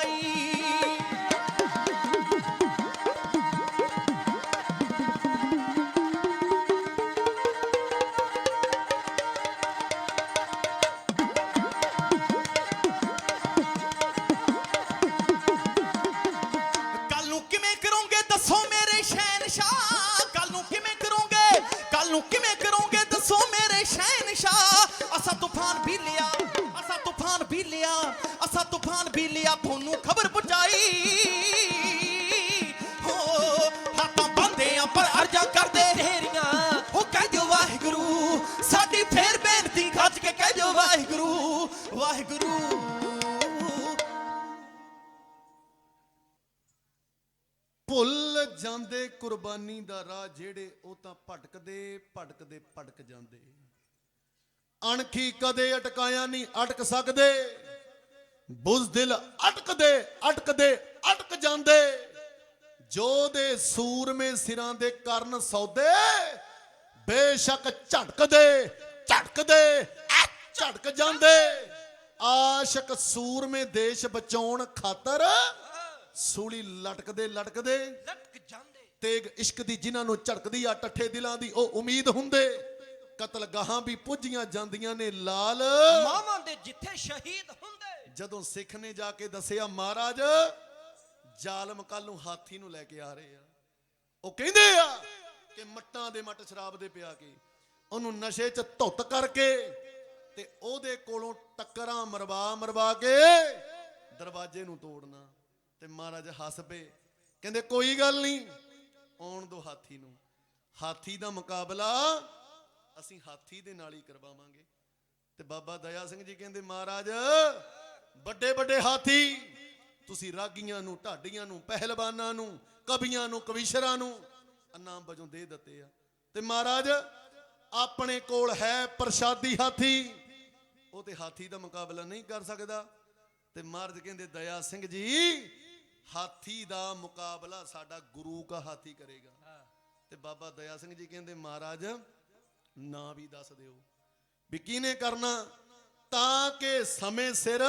ਬਚਾਈ। ਕੱਲ ਨੂੰ ਕਿਵੇਂ ਕਰੋਗੇ ਦੱਸੋ ਮੇਰੇ ਸ਼ਹਿਨशाह, ਕੱਲ ਨੂੰ ਕਿਵੇਂ ਕਰੋਗੇ, ਕੱਲ ਨੂੰ ਕਿਵੇਂ ਕਰੋਗੇ ਦੱਸੋ ਮੇਰੇ ਸ਼ਹਿਨशाह। ਅਸਾਂ ਤੂਫਾਨ ਵੀ ਲਿਆ, ਅਸਾਂ ਤੂਫਾਨ ਵੀ ਲਿਆ, ਅਸਾਂ ਤੂਫਾਨ ਵੀ ਲਿਆ, ਤੁਹਾਨੂੰ ਖਬਰ ਪਹੁੰਚਾਈ। ਹੋ ਹੱਥਾਂ ਬੰਦੇ ਆ ਪਰ ਅਰਜ਼ਾਂ ਕਰਦੇ ਤੇਰੀਆਂ ਉਹ ਕਹਿ ਦਿਓ ਵਾਹਿਗੁਰੂ, ਸਾਡੀ ਫੇਰ ਬੇਨਤੀ ਗੱਜ ਕੇ ਕਹਿ ਦਿਓ ਵਾਹਿਗੁਰੂ ਵਾਹਿਗੁਰੂ। ਭੁੱਲ ਜਾਂਦੇ ਕੁਰਬਾਨੀ ਦਾ ਰਾਹ ਜਿਹੜੇ, ਉਹ ਤਾਂ ਭਟਕਦੇ ਭਟਕਦੇ ਭਟਕ ਜਾਂਦੇ। ਅਣਖੀ ਕਦੇ ਅਟਕਾਇਆ ਨਹੀਂ ਅਟਕ ਸਕਦੇ, ਬੁਜ਼ਦਿਲ ਅਟਕਦੇ ਅਟਕਦੇ ਅਟਕ ਜਾਂਦੇ। ਜੋ ਦੇ ਸੂਰਮੇ ਸਿਰਾਂ ਦੇ ਕਰਨ ਸੌਦੇ, ਬੇਸ਼ੱਕ ਝਟਕਦੇ ਝਟਕਦੇ ਝਟਕ ਜਾਂਦੇ। ਆਸ਼ਕ ਸੂਰਮੇ ਦੇਸ਼ ਬਚਾਉਣ ਖਾਤਰ ਸੂਲੀ ਲਟਕਦੇ ਲਟਕਦੇ ਲਟਕ ਜਾਂਦੇ। ਤੇਗ ਇਸ਼ਕ ਦੀ ਜਿਨ੍ਹਾਂ ਨੂੰ ਝੜਕਦੀ ਆ ਟੱਠੇ ਦਿਲਾਂ ਦੀ ਉਹ ਉਮੀਦ ਹੁੰਦੇ। ਕਤਲ ਗਾਹਾਂ ਵੀ ਪੁੱਜੀਆਂ ਜਾਂਦੀਆਂ ਨੇ ਲਾਲ, ਮਾਵਾਂ ਦੇ ਜਿੱਥੇ ਸ਼ਹੀਦ ਹੁੰਦੇ। ਜਦੋਂ ਸਿੱਖ ਨੇ ਜਾ ਕੇ ਦੱਸਿਆ ਮਹਾਰਾਜ ਜ਼ਾਲਮ ਕੱਲ ਨੂੰ ਹਾਥੀ ਨੂੰ ਲੈ ਕੇ ਆ ਰਹੇ ਆ। ਉਹ ਕਹਿੰਦੇ ਆ ਕਿ ਮੱਟਾਂ ਦੇ ਮੱਟ ਸ਼ਰਾਬ ਦੇ ਪਿਆ ਕੇ ਉਹਨੂੰ ਨਸ਼ੇ 'ਚ ਧੁੱਤ ਕਰਕੇ ਤੇ ਉਹਦੇ ਕੋਲੋਂ ਟੱਕਰਾਂ ਮਰਵਾ ਕੇ ਦਰਵਾਜ਼ੇ ਨੂੰ ਤੋੜਨਾ। ਤੇ ਮਹਾਰਾਜ ਹੱਸ ਪਏ, ਕਹਿੰਦੇ ਕੋਈ ਗੱਲ ਨਹੀਂ, ਆਉਣ ਦੋ ਹਾਥੀ ਨੂੰ। ਹਾਥੀ ਦਾ ਮੁਕਾਬਲਾ ਅਸੀਂ ਹਾਥੀ ਦੇ ਨਾਲ ਹੀ ਕਰਵਾਵਾਂਗੇ। ਤੇ ਬਾਬਾ ਦਇਆ ਸਿੰਘ ਜੀ ਕਹਿੰਦੇ ਮਹਾਰਾਜ ਵੱਡੇ ਵੱਡੇ ਹਾਥੀ ਤੁਸੀਂ ਰਾਗੀਆਂ ਨੂੰ, ਢਾਡੀਆਂ ਨੂੰ, ਪਹਿਲਵਾਨਾਂ ਨੂੰ, ਕਵੀਆਂ ਨੂੰ, ਕਵੀਸ਼ਰਾਂ ਨੂੰ ਇਨਾਮ ਵਜੋਂ ਦੇ ਦਿੱਤੇ ਆ। ਤੇ ਮਹਾਰਾਜ ਆਪਣੇ ਕੋਲ ਹੈ ਪ੍ਰਸ਼ਾਦੀ ਹਾਥੀ, ਉਹ ਤੇ ਹਾਥੀ ਦਾ ਮੁਕਾਬਲਾ ਨਹੀਂ ਕਰ ਸਕਦਾ। ਤੇ ਮਹਾਰਾਜ ਕਹਿੰਦੇ ਦਇਆ ਸਿੰਘ ਜੀ ਹਾਥੀ ਦਾ ਮੁਕਾਬਲਾ ਸਾਡਾ ਗੁਰੂ ਕਾ ਹਾਥੀ ਕਰੇਗਾ। ਤੇ ਬਾਬਾ ਦਇਆ ਸਿੰਘ ਜੀ ਕਹਿੰਦੇ ਮਹਾਰਾਜ ਨਾਂ ਵੀ ਦੱਸ ਦਿਓ ਵੀ ਕਿਹਨੇ ਕਰਨਾ, ਤਾਂ ਕਿ ਸਮੇਂ ਸਿਰ